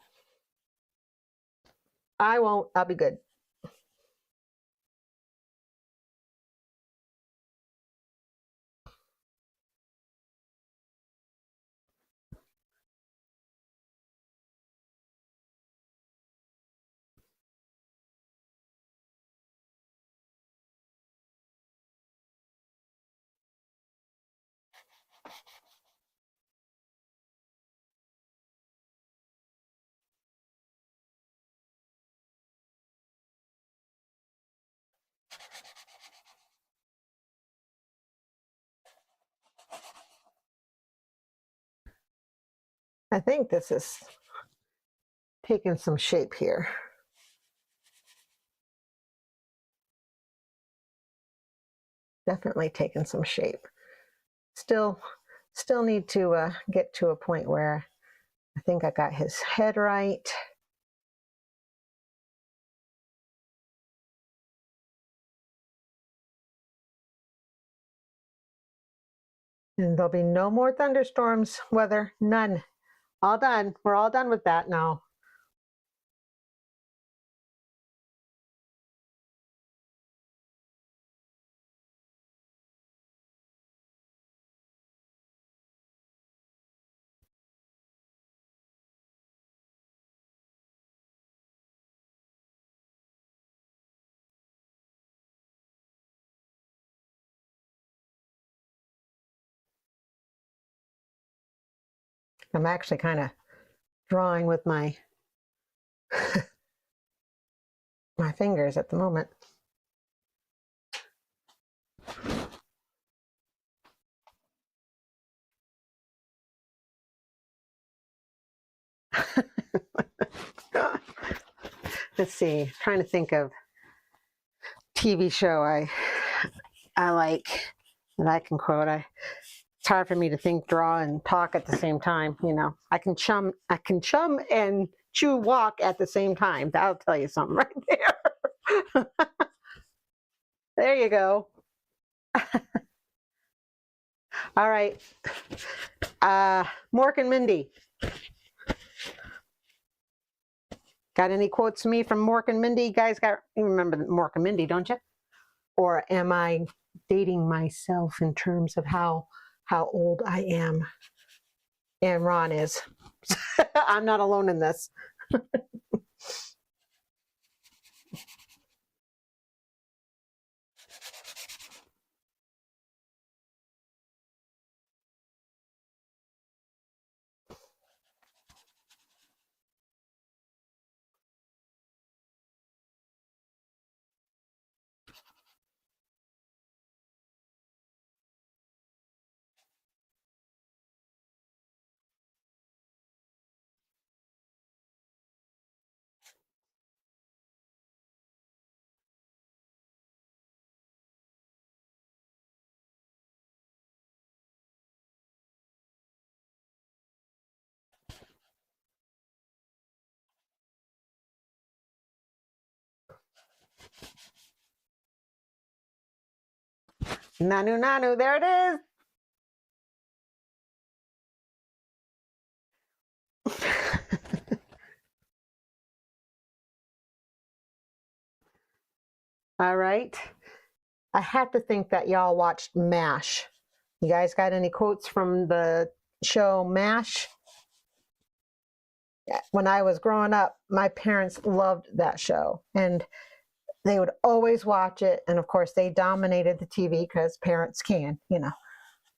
I won't. I'll be good. I think this is taking some shape here. Definitely taking some shape. Still need to get to a point where I think I got his head right. And there'll be no more thunderstorms weather, none. All done. We're all done with that now. I'm actually kind of drawing with my my fingers at the moment. Let's see, trying to think of TV show I like that I can quote. It's hard for me to think, draw, and talk at the same time. You know, I can chum and chew walk at the same time. That'll tell you something right there. There you go. All right. Mork and Mindy. Got any quotes to me from Mork and Mindy? You guys you remember Mork and Mindy, don't you? Or am I dating myself in terms of how old I am? And Ron is. I'm not alone in this. Nanu Nanu, there it is. All right. I have to think that y'all watched MASH. You guys got any quotes from the show MASH? When I was growing up, my parents loved that show, and they would always watch it. And of course, they dominated the TV because parents can, you know.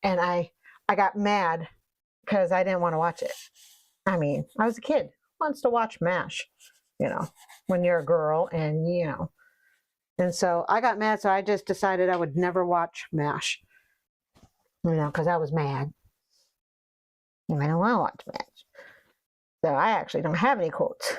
And I got mad because I didn't want to watch it. I mean, I was a kid who wants to watch MASH, you know, when you're a girl, and you know. And so I got mad, so I just decided I would never watch MASH, you know, because I was mad. And I don't want to watch MASH. So I actually don't have any quotes.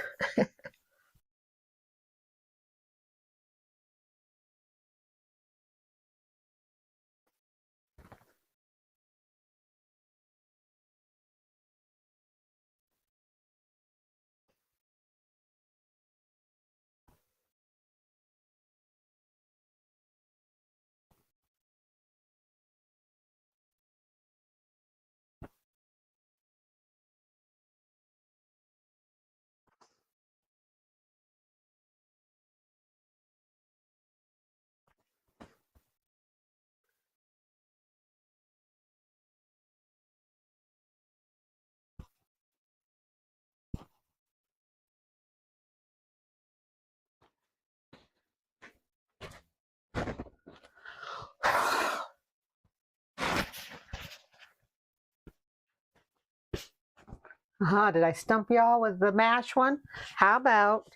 Did I stump y'all with the MASH one? How about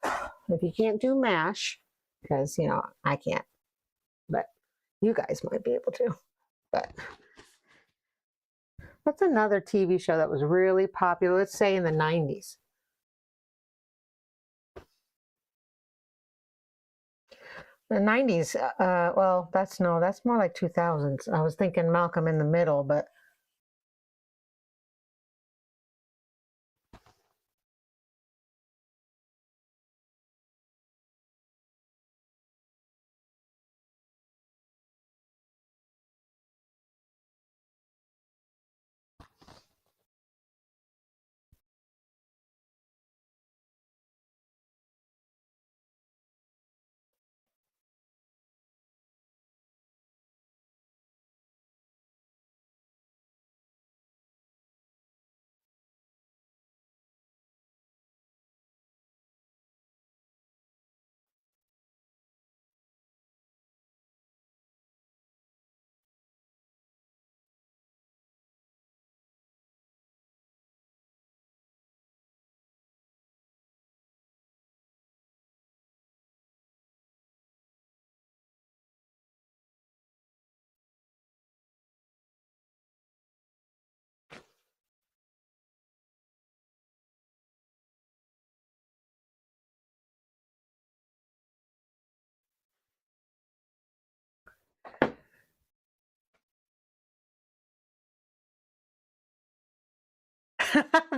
if you can't do MASH, because, you know, I can't, but you guys might be able to. But what's another TV show that was really popular, let's say in the 90s? The 90s, well, that's more like 2000s. I was thinking Malcolm in the Middle, but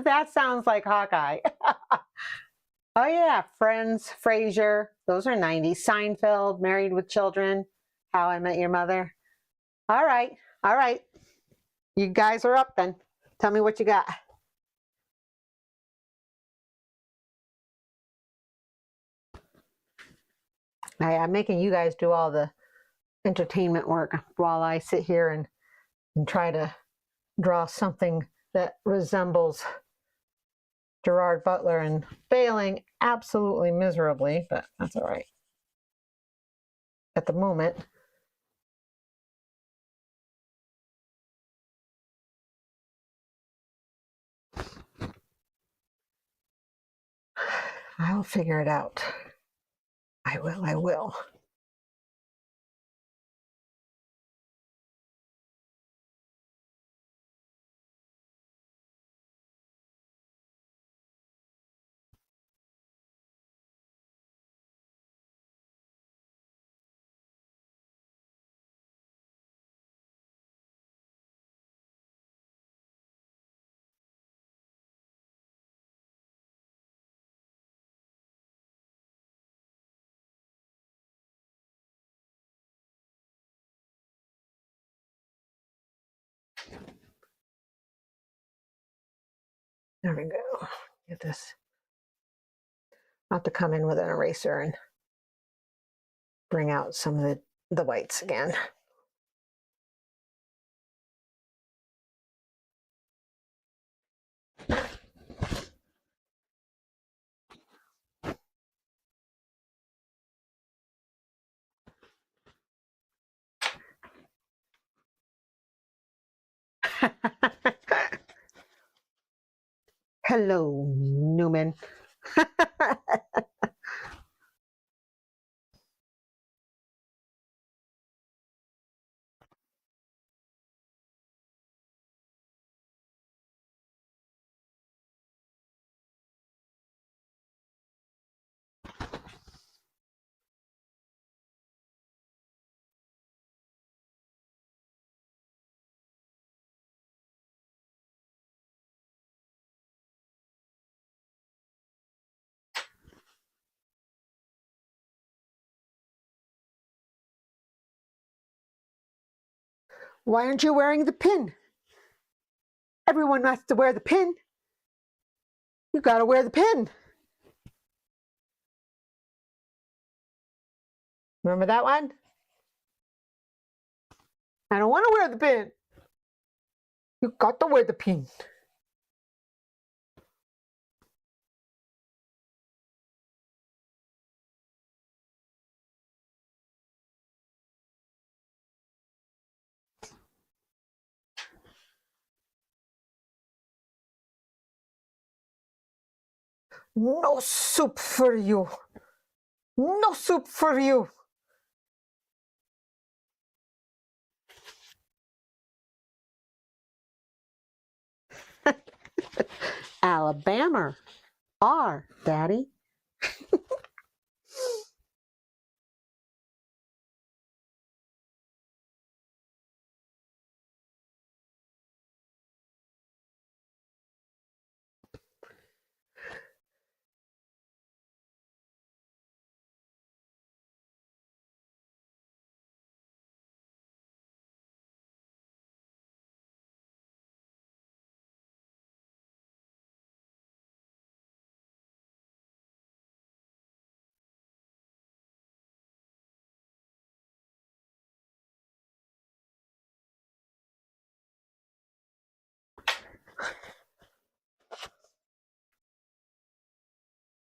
that sounds like Hawkeye. Oh yeah, Friends, Frasier, those are 90s. Seinfeld, Married with Children, How I Met Your Mother. All right, all right. You guys are up then. Tell me what you got. I'm making you guys do all the entertainment work while I sit here and try to draw something that resembles Gerard Butler, and failing absolutely miserably, but that's all right at the moment. I'll figure it out. I will. There we go. Get this. I'll have to come in with an eraser and bring out some of the whites again. Hello, Newman. Why aren't you wearing the pin? Everyone has to wear the pin. You got to wear the pin. Remember that one? I don't want to wear the pin. You got to wear the pin. No soup for you. No soup for you. Alabama. R, Daddy.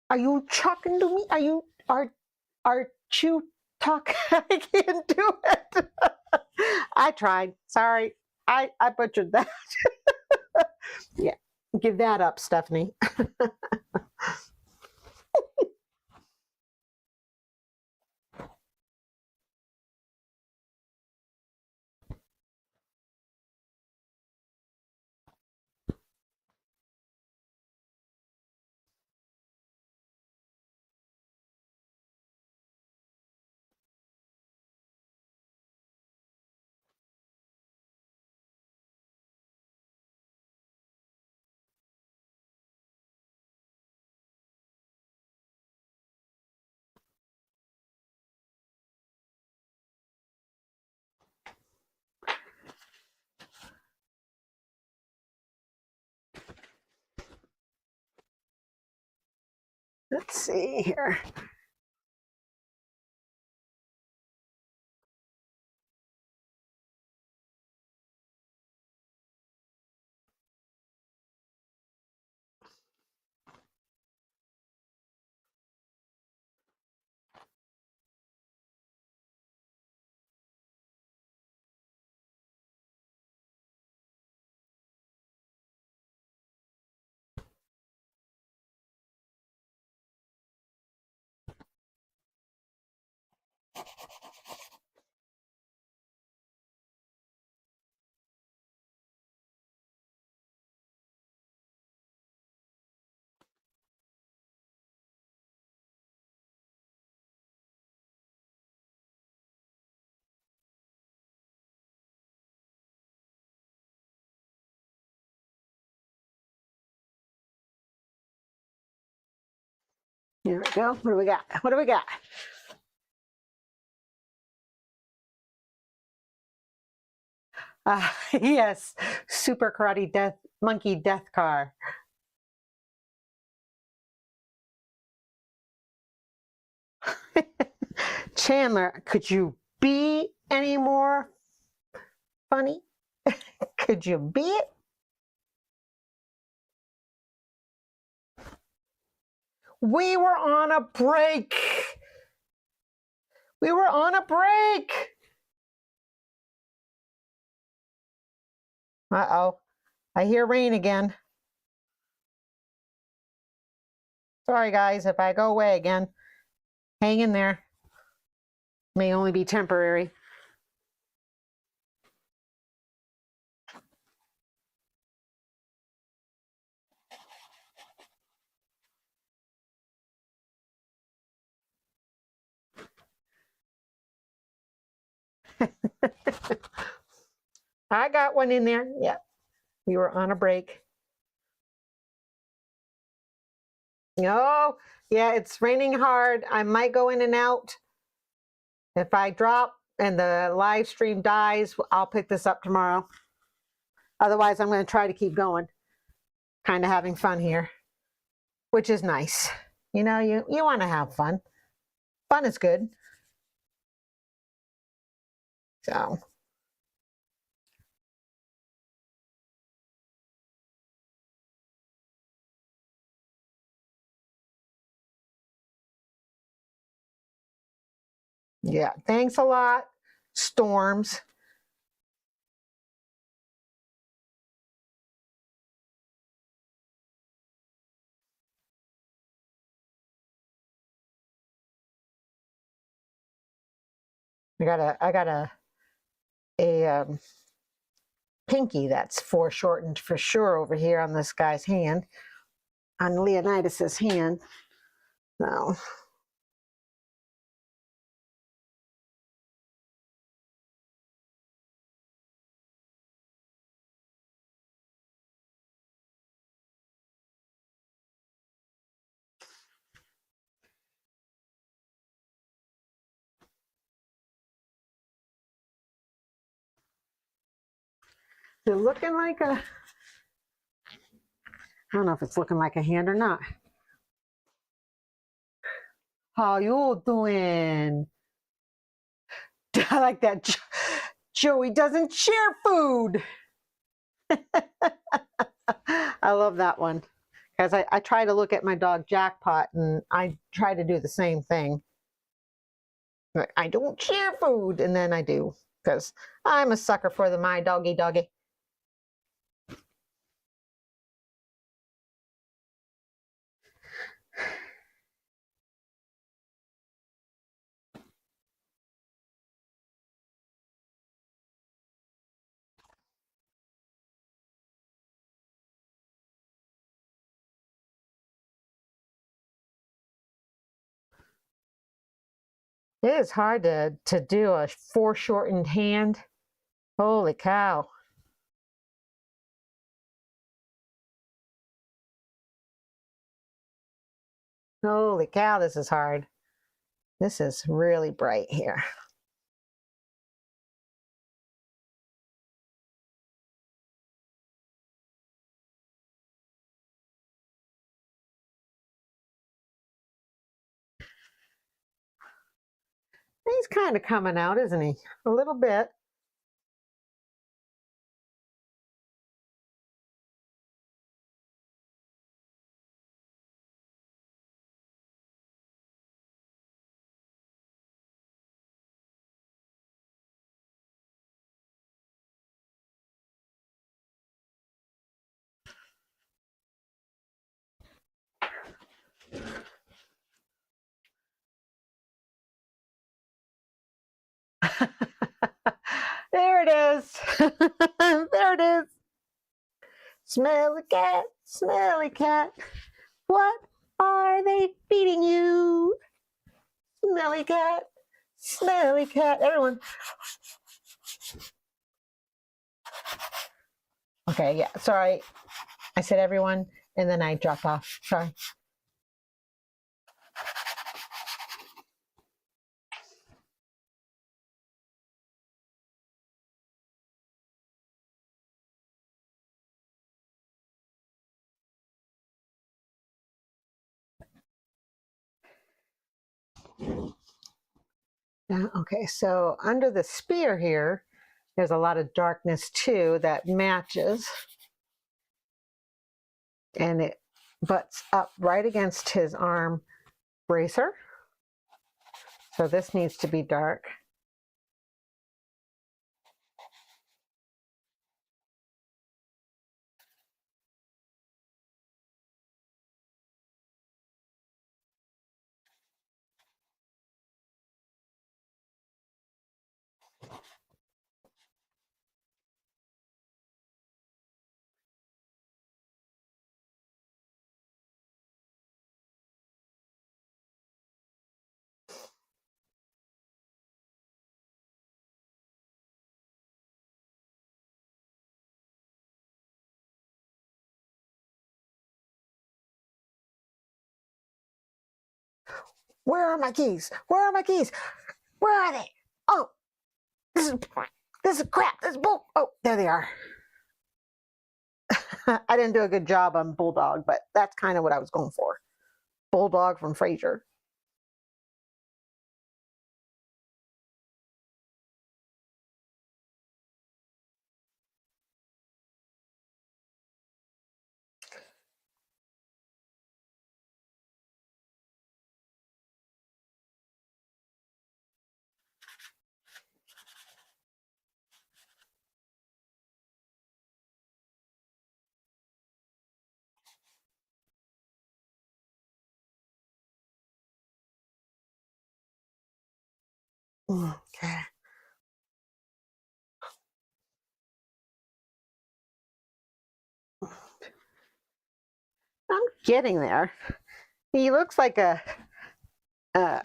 Are you talking to me? Are you talk? I can't do it. I tried. Sorry. I butchered that. Yeah. Give that up, Stephanie. Let's see here. Here we go. What do we got? What do we got? Yes, Super Karate Death Monkey Death Car. Chandler, could you be any more funny? Could you be it? We were on a break. We were on a break. Uh-oh. I hear rain again. Sorry, guys, if I go away again. Hang in there. May only be temporary. I got one in there. Yeah, we were on a break. Oh, yeah, it's raining hard. I might go in and out. If I drop and the live stream dies, I'll pick this up tomorrow. Otherwise, I'm going to try to keep going. Kind of having fun here, which is nice. You know, you want to have fun. Fun is good. So. Yeah, thanks a lot, Storms. I got a pinky that's foreshortened for sure over here on this guy's hand, on Leonidas's hand. So. They're looking like a, I don't know if it's looking like a hand or not. How you doing? I like that. Joey doesn't share food. I love that one. Because I try to look at my dog Jackpot and I try to do the same thing. I don't share food, and then I do. Because I'm a sucker for the my doggy doggy. It is hard to do a foreshortened hand. Holy cow. Holy cow, this is hard. This is really bright here. He's kind of coming out, isn't he? A little bit. There it is. There it is. Smelly cat, smelly cat. What are they feeding you? Smelly cat, smelly cat. Everyone. Okay, yeah, sorry. I said everyone, and then I dropped off. Sorry. Okay, so under the spear here, there's a lot of darkness too that matches. And it butts up right against his arm bracer. So this needs to be dark. Where are my keys? Where are my keys? Where are they? Oh, this is crap. This is bull. Oh, there they are. I didn't do a good job on Bulldog, but that's kind of what I was going for. Bulldog from Frasier. Okay. I'm getting there. He looks like a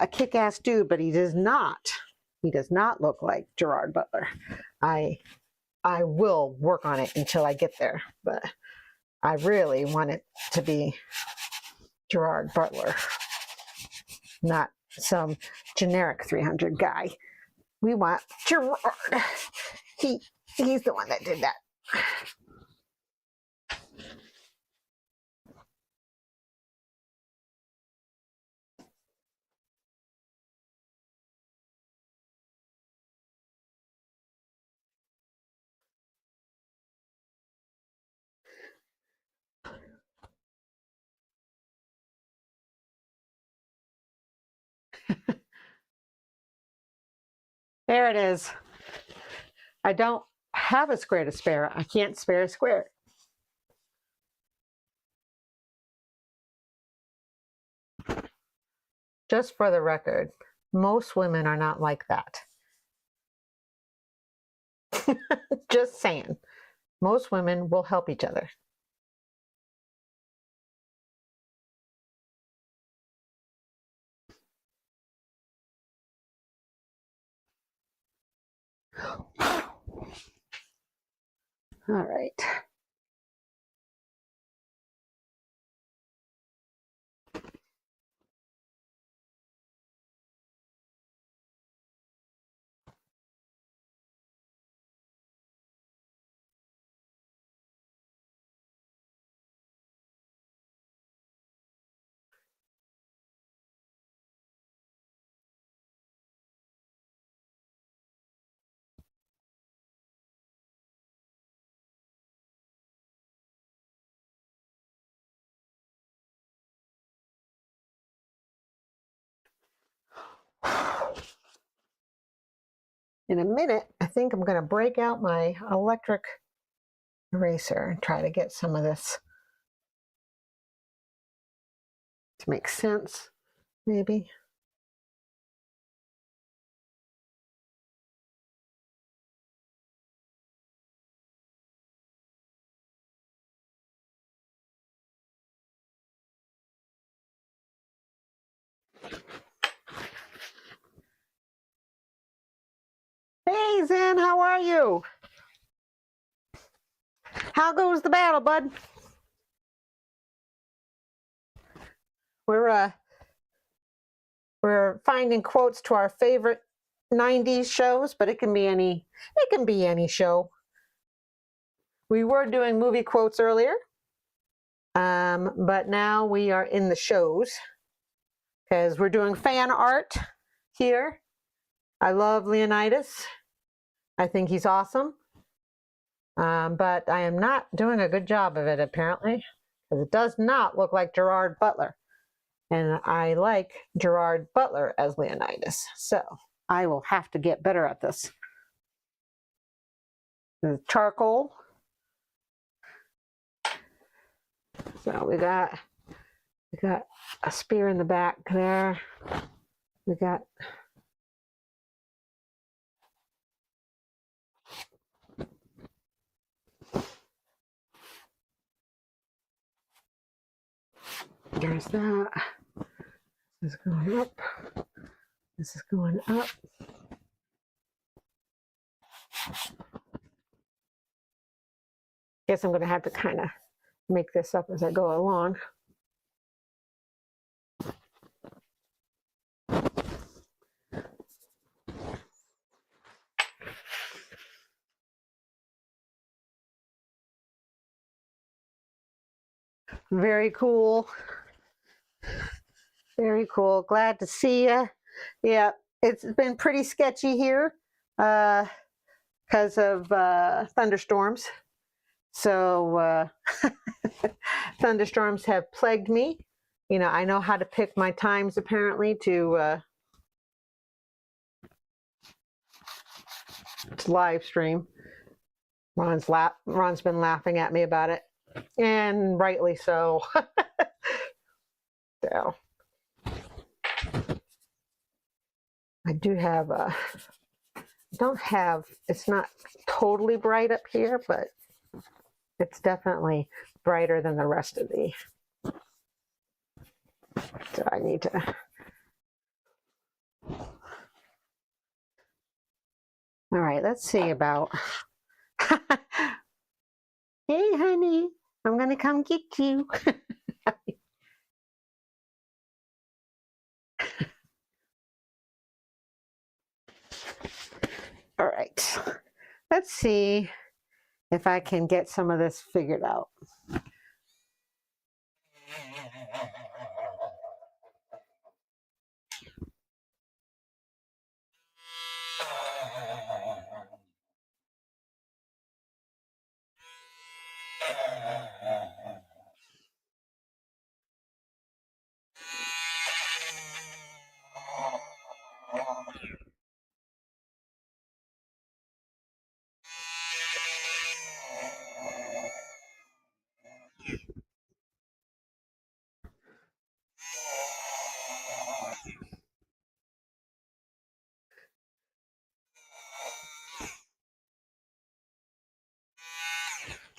kick-ass dude, but he does not. He does not look like Gerard Butler. I will work on it until I get there, but I really want it to be Gerard Butler, not some generic 300 guy. We want Gerard. He's the one that did that. There it is. I don't have a square to spare. I can't spare a square. Just for the record, most women are not like that. Just saying. Most women will help each other. All right. In a minute, I think I'm going to break out my electric eraser and try to get some of this to make sense, maybe. Hey, Zen, how are you? How goes the battle, bud? We're finding quotes to our favorite 90s shows, but it can be any show. We were doing movie quotes earlier, but now we are in the shows because we're doing fan art here. I love Leonidas. I think he's awesome. But I am not doing a good job of it, apparently, because it does not look like Gerard Butler. And I like Gerard Butler as Leonidas. So I will have to get better at this. The charcoal. So we got a spear in the back there. We got there's that. This is going up. This is going up. Guess I'm going to have to kind of make this up as I go along. Very cool. Very cool. Glad to see you. Yeah, it's been pretty sketchy here because of thunderstorms. So thunderstorms have plagued me. You know, I know how to pick my times apparently to live stream. Ron's been laughing at me about it, and rightly so. So I do have it's not totally bright up here, but it's definitely brighter than the rest of the. So I need to. All right, let's see about. Hey, honey, I'm gonna come get you. All right, let's see if I can get some of this figured out.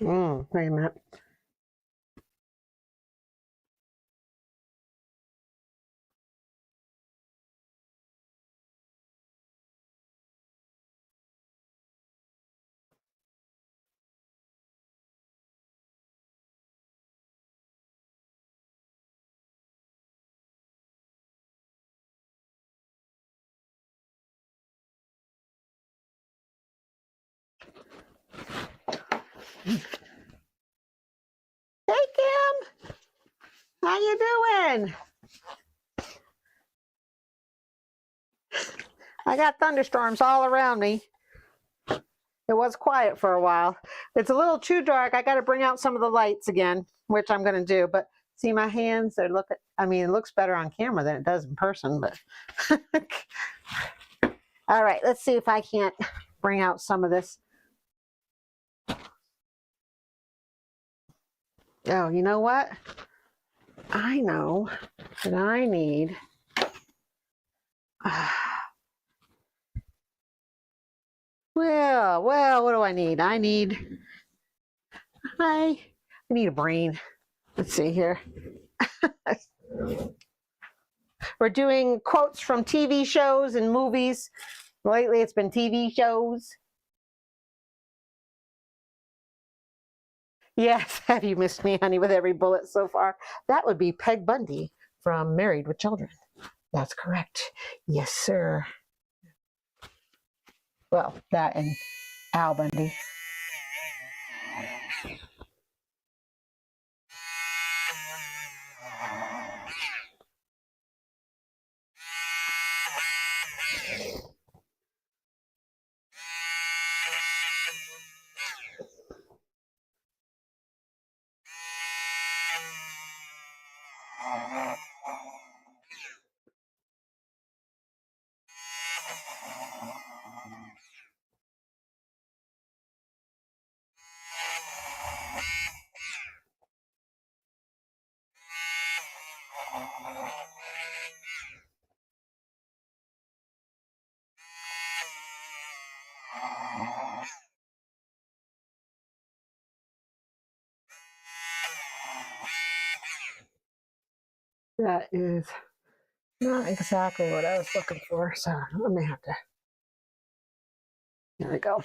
Wait a minute. Hey, Kim, how you doing? I got thunderstorms all around me. It was quiet for a while. It's a little too dark. I got to bring out some of the lights again, which I'm going to do. But see my hands? They're looking. I mean, it looks better on camera than it does in person. But all right, let's see if I can't bring out some of this. Oh, you know what? I know that I need. Well, what do I need? I need a brain. Let's see here. We're doing quotes from TV shows and movies. Lately, it's been TV shows. Yes, have you missed me, honey, with every bullet so far? That would be Peg Bundy from Married with Children. That's correct. Yes, sir. Well, that and Al Bundy. That is not exactly what I was looking for, so I may have to. There we go.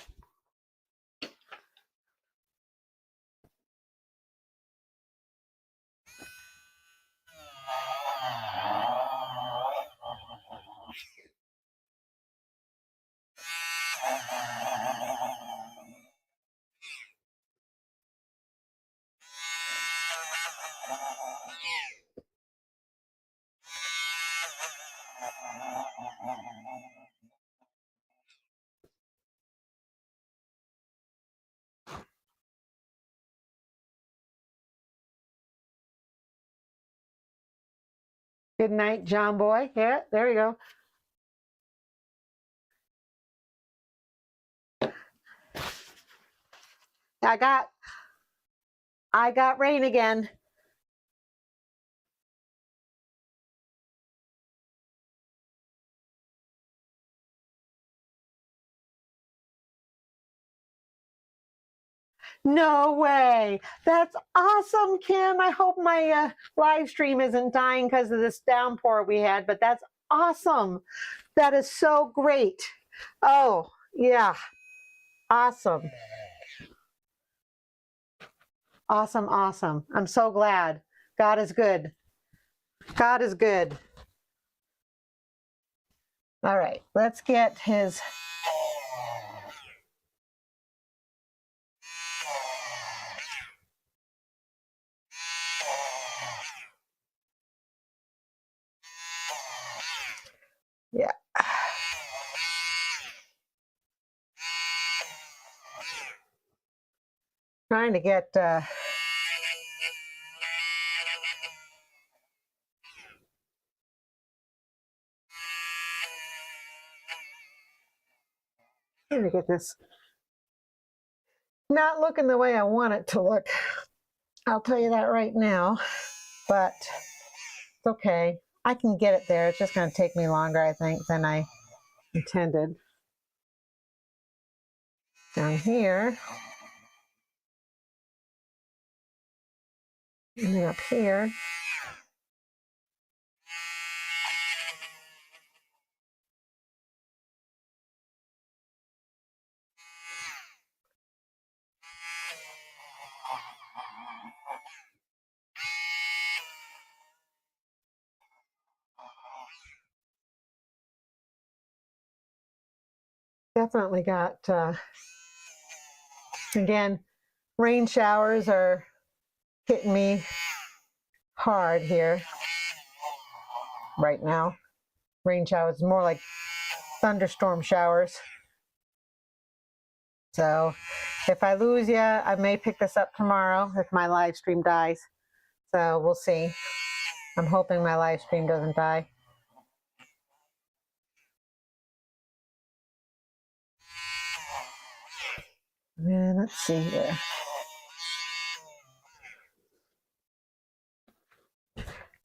Good night, John Boy. Yeah, there you go. I got rain again. No way. That's awesome, Kim. I hope my live stream isn't dying because of this downpour we had, but that's awesome. That is so great. Oh, yeah. Awesome. Awesome, awesome. I'm so glad. God is good. God is good. All right, let's get his... Yeah. Trying to get... Trying to get this not looking the way I want it to look. I'll tell you that right now, but it's okay. I can get it there. It's just going to take me longer, I think, than I intended. Down here. And then up here. Definitely got, again, rain showers are hitting me hard here right now. Rain showers, more like thunderstorm showers. So if I lose you, I may pick this up tomorrow if my live stream dies. So we'll see. I'm hoping my live stream doesn't die. And let's see here.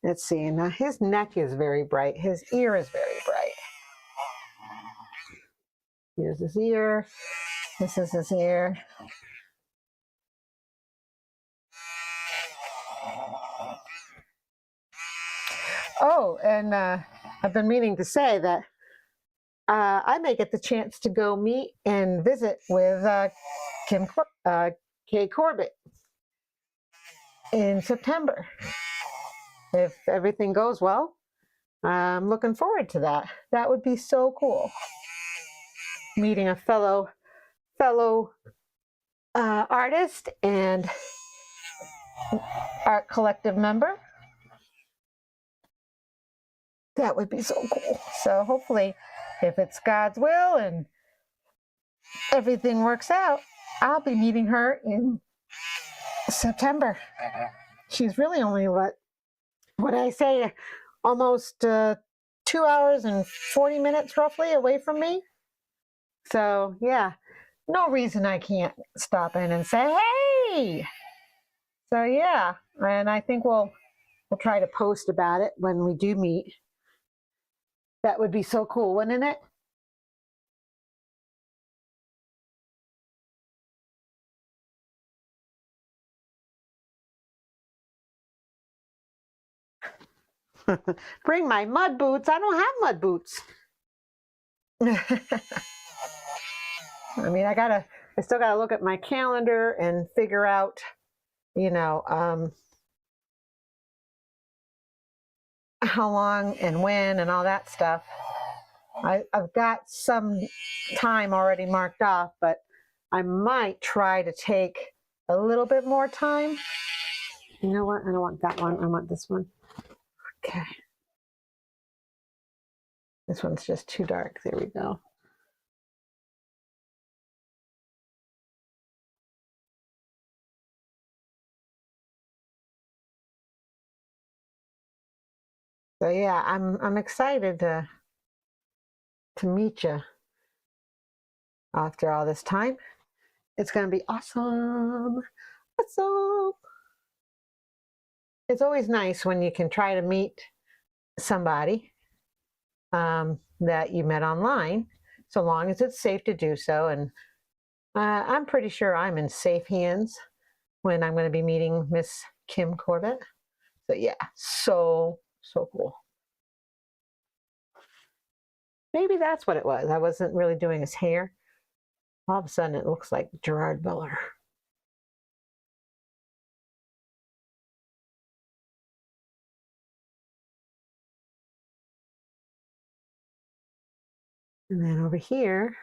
Let's see. Now his neck is very bright. His ear is very bright. Here's his ear. This is his ear. Oh, and I've been meaning to say that I may get the chance to go meet and visit with Kay Corbett in September. If everything goes well, I'm looking forward to that. That would be so cool. Meeting a fellow artist and art collective member. That would be so cool. So hopefully, if it's God's will and everything works out, I'll be meeting her in September. She's really only, what did I say, almost 2 hours and 40 minutes roughly away from me. So yeah, no reason I can't stop in and say, hey. So yeah, and I think we'll try to post about it when we do meet. That would be so cool, wouldn't it? Bring my mud boots. I don't have mud boots. I mean, I still gotta look at my calendar and figure out, you know, how long and when and all that stuff. I've got some time already marked off, but I might try to take a little bit more time. You know what? I don't want that one. I want this one. Okay. This one's just too dark. There we go. So yeah, I'm excited to meet you after all this time. It's gonna be awesome. Awesome. It's always nice when you can try to meet somebody that you met online, so long as it's safe to do so. And I'm pretty sure I'm in safe hands when I'm going to be meeting Miss Kim Corbett. So yeah, so cool. Maybe that's what it was. I wasn't really doing his hair. All of a sudden, it looks like Gerard Butler. And then over here,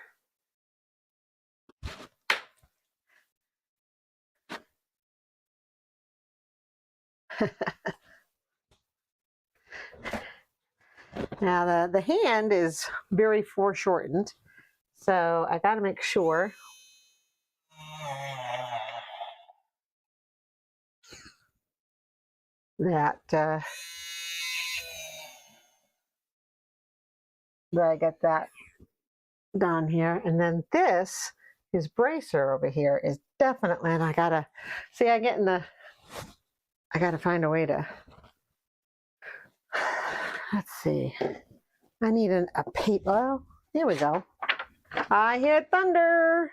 now the hand is very foreshortened, so I got to make sure that that I get that done here. And then this, his bracer over here is definitely, and I gotta see, I gotta find a way to, let's see, I need a paper. Well, here we go. I hear thunder.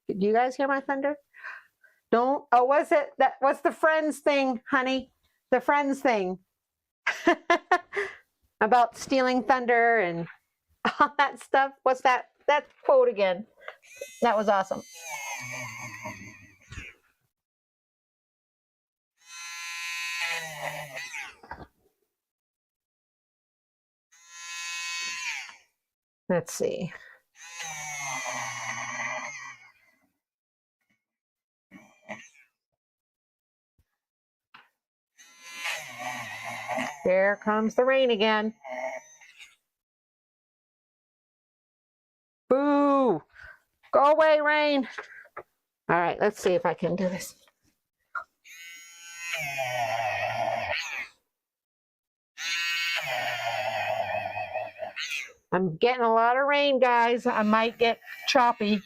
Do you guys hear my thunder? Don't, oh, what's the Friends thing, honey? The Friends thing. About stealing thunder and all that stuff. What's that quote again? That was awesome. Let's see. There comes the rain again. Boo! Go away, rain. All right, let's see if I can do this. I'm getting a lot of rain, guys. I might get choppy.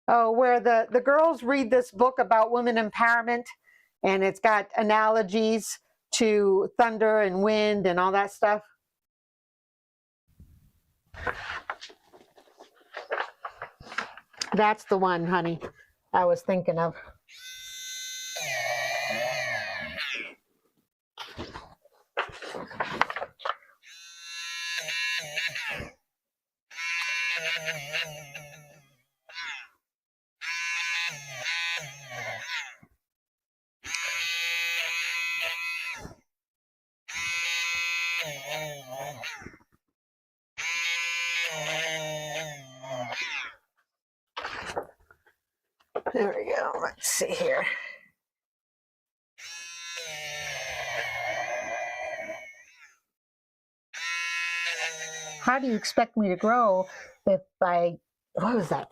Oh, where the girls read this book about women empowerment, and it's got analogies to thunder and wind and all that stuff. That's the one, honey, I was thinking of. There we go. Let's see here. How do you expect me to grow if I, what was that?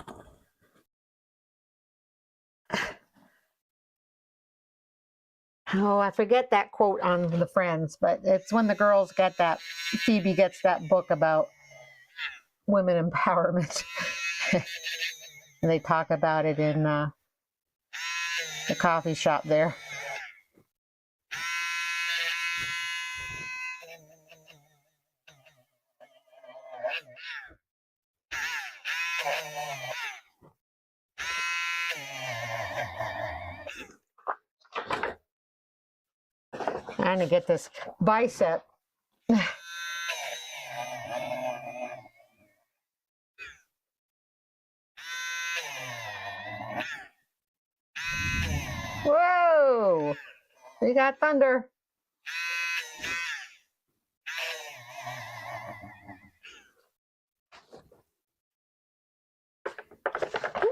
Oh, I forget that quote on the Friends, but it's when the girls get that, Phoebe gets that book about women empowerment. And they talk about it in the coffee shop there. Trying to get this bicep. Whoa! We got thunder.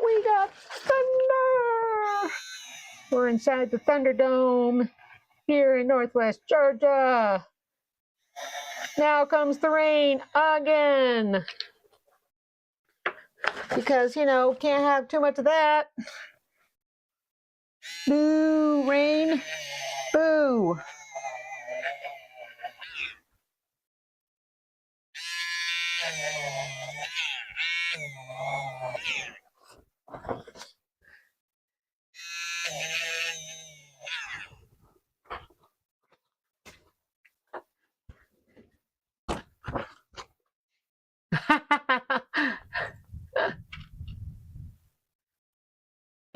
We got thunder! We're inside the Thunderdome here in Northwest Georgia. Now comes the rain again. Because, you know, can't have too much of that. Boo, rain. Boo.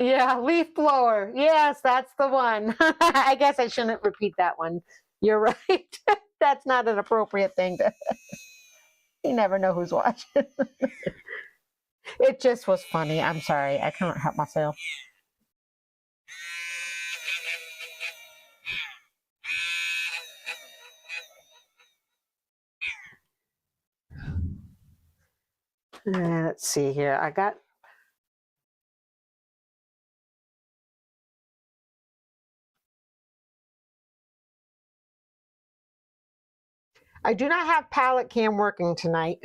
Yeah, leaf blower. Yes, that's the one. I guess I shouldn't repeat that one. You're right. That's not an appropriate thing to. You never know who's watching. It just was funny. I'm sorry. I can't help myself. Let's see here. I do not have palette cam working tonight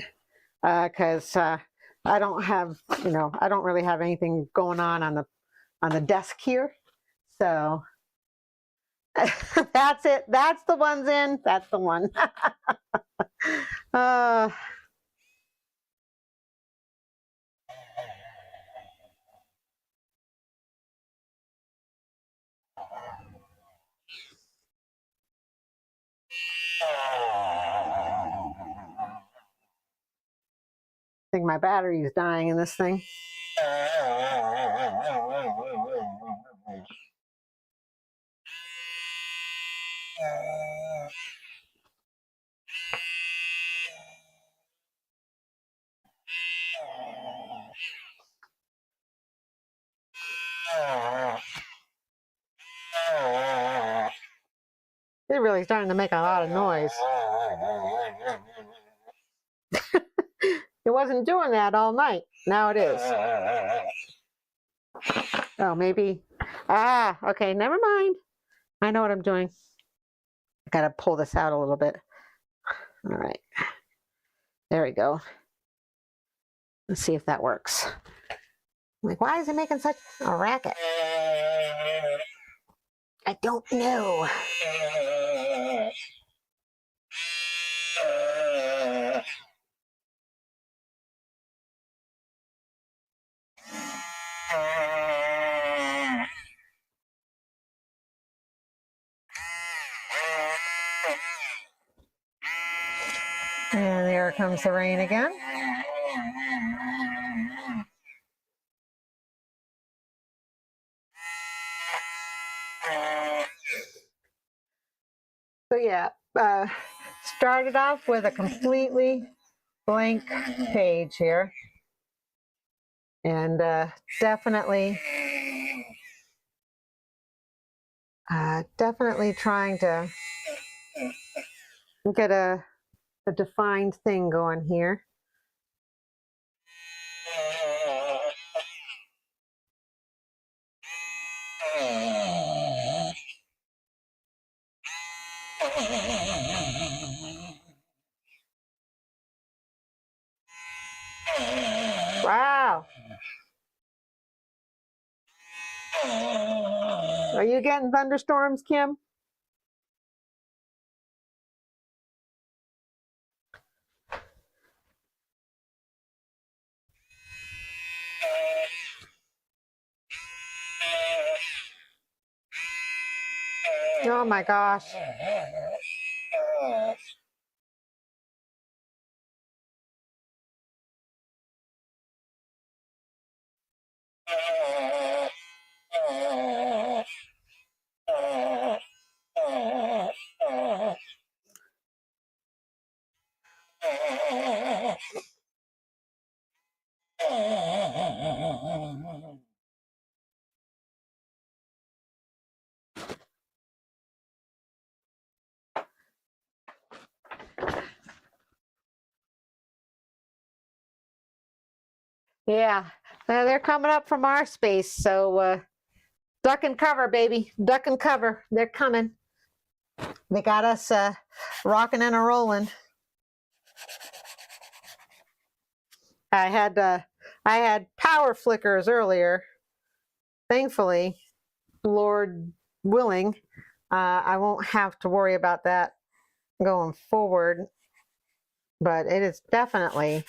because I don't have, you know, I don't really have anything going on the desk here. So that's it. That's the one's in. That's the one. I think my battery is dying in this thing. It's really starting to make a lot of noise. It wasn't doing that all night. Now it is. Oh, maybe. Ah, okay, never mind. I know what I'm doing. I gotta pull this out a little bit. All right. There we go. Let's see if that works. I'm like, why is it making such a racket? I don't know. And there comes the rain again. So yeah, started off with a completely blank page here. And definitely trying to get a defined thing going here. Wow. Are you getting thunderstorms, Kim? Oh my gosh. Yeah, they're coming up from our space, so duck and cover, baby. Duck and cover. They're coming. They got us rocking and a rolling. I had power flickers earlier. Thankfully, Lord willing, I won't have to worry about that going forward. But it is definitely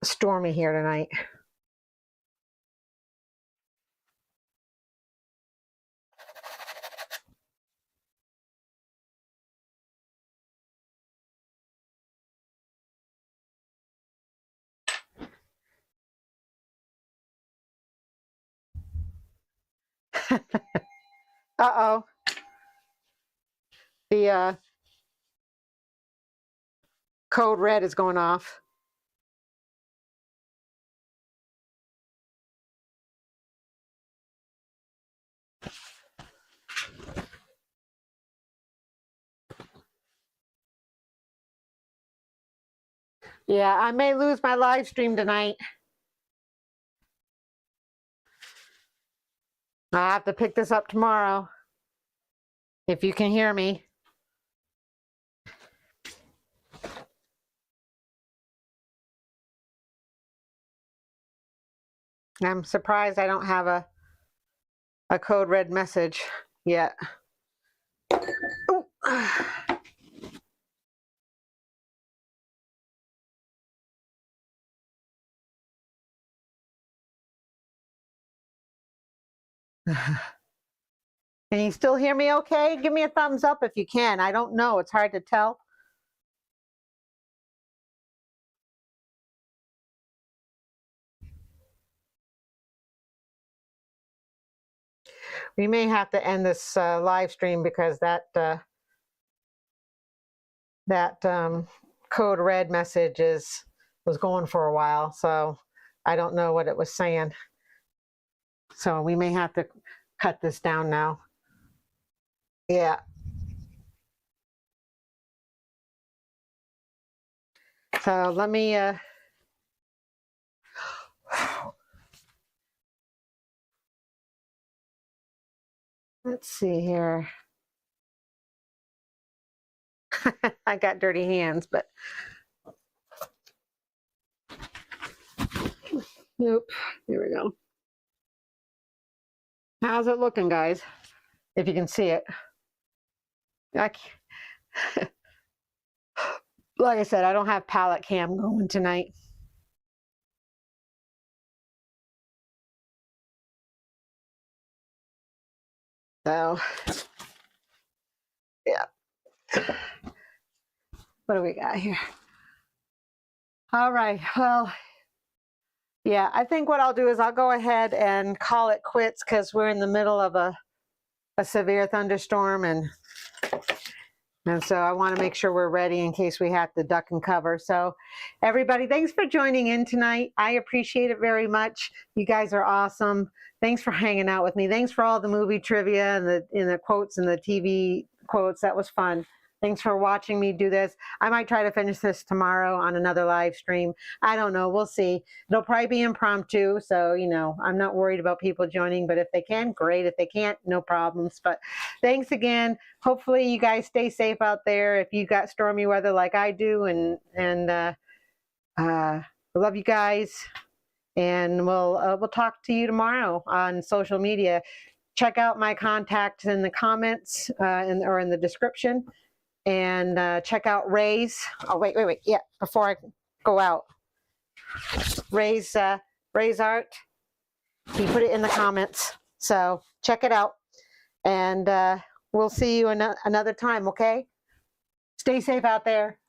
stormy here tonight. Uh-oh. The code red is going off. Yeah, I may lose my live stream tonight. I'll have to pick this up tomorrow. If you can hear me. I'm surprised I don't have a code red message yet. Ooh. Can you still hear me okay? Give me a thumbs up if you can. I don't know. It's hard to tell. We may have to end this live stream because that code red message was going for a while. So I don't know what it was saying. So we may have to cut this down now. Yeah. So let me let's see here. I got dirty hands, but nope. Here we go. How's it looking, guys? If you can see it. Like I said, I don't have palette cam going tonight. So, yeah. What do we got here? All right. Well, yeah, I think what I'll do is I'll go ahead and call it quits because we're in the middle of a severe thunderstorm, and so I want to make sure we're ready in case we have to duck and cover. So everybody, thanks for joining in tonight. I appreciate it very much. You guys are awesome. Thanks for hanging out with me. Thanks for all the movie trivia and the quotes and the TV quotes. That was fun. Thanks for watching me do this. I might try to finish this tomorrow on another live stream. I don't know. We'll see. It'll probably be impromptu. So, you know, I'm not worried about people joining, but if they can, great. If they can't, no problems. But thanks again. Hopefully you guys stay safe out there if you got stormy weather like I do. And I love you guys. And we'll talk to you tomorrow on social media. Check out my contacts in the comments or in the description. And check out Ray's. Oh, wait. Yeah, before I go out. Ray's art. He put it in the comments. So check it out. And we'll see you another time, okay? Stay safe out there.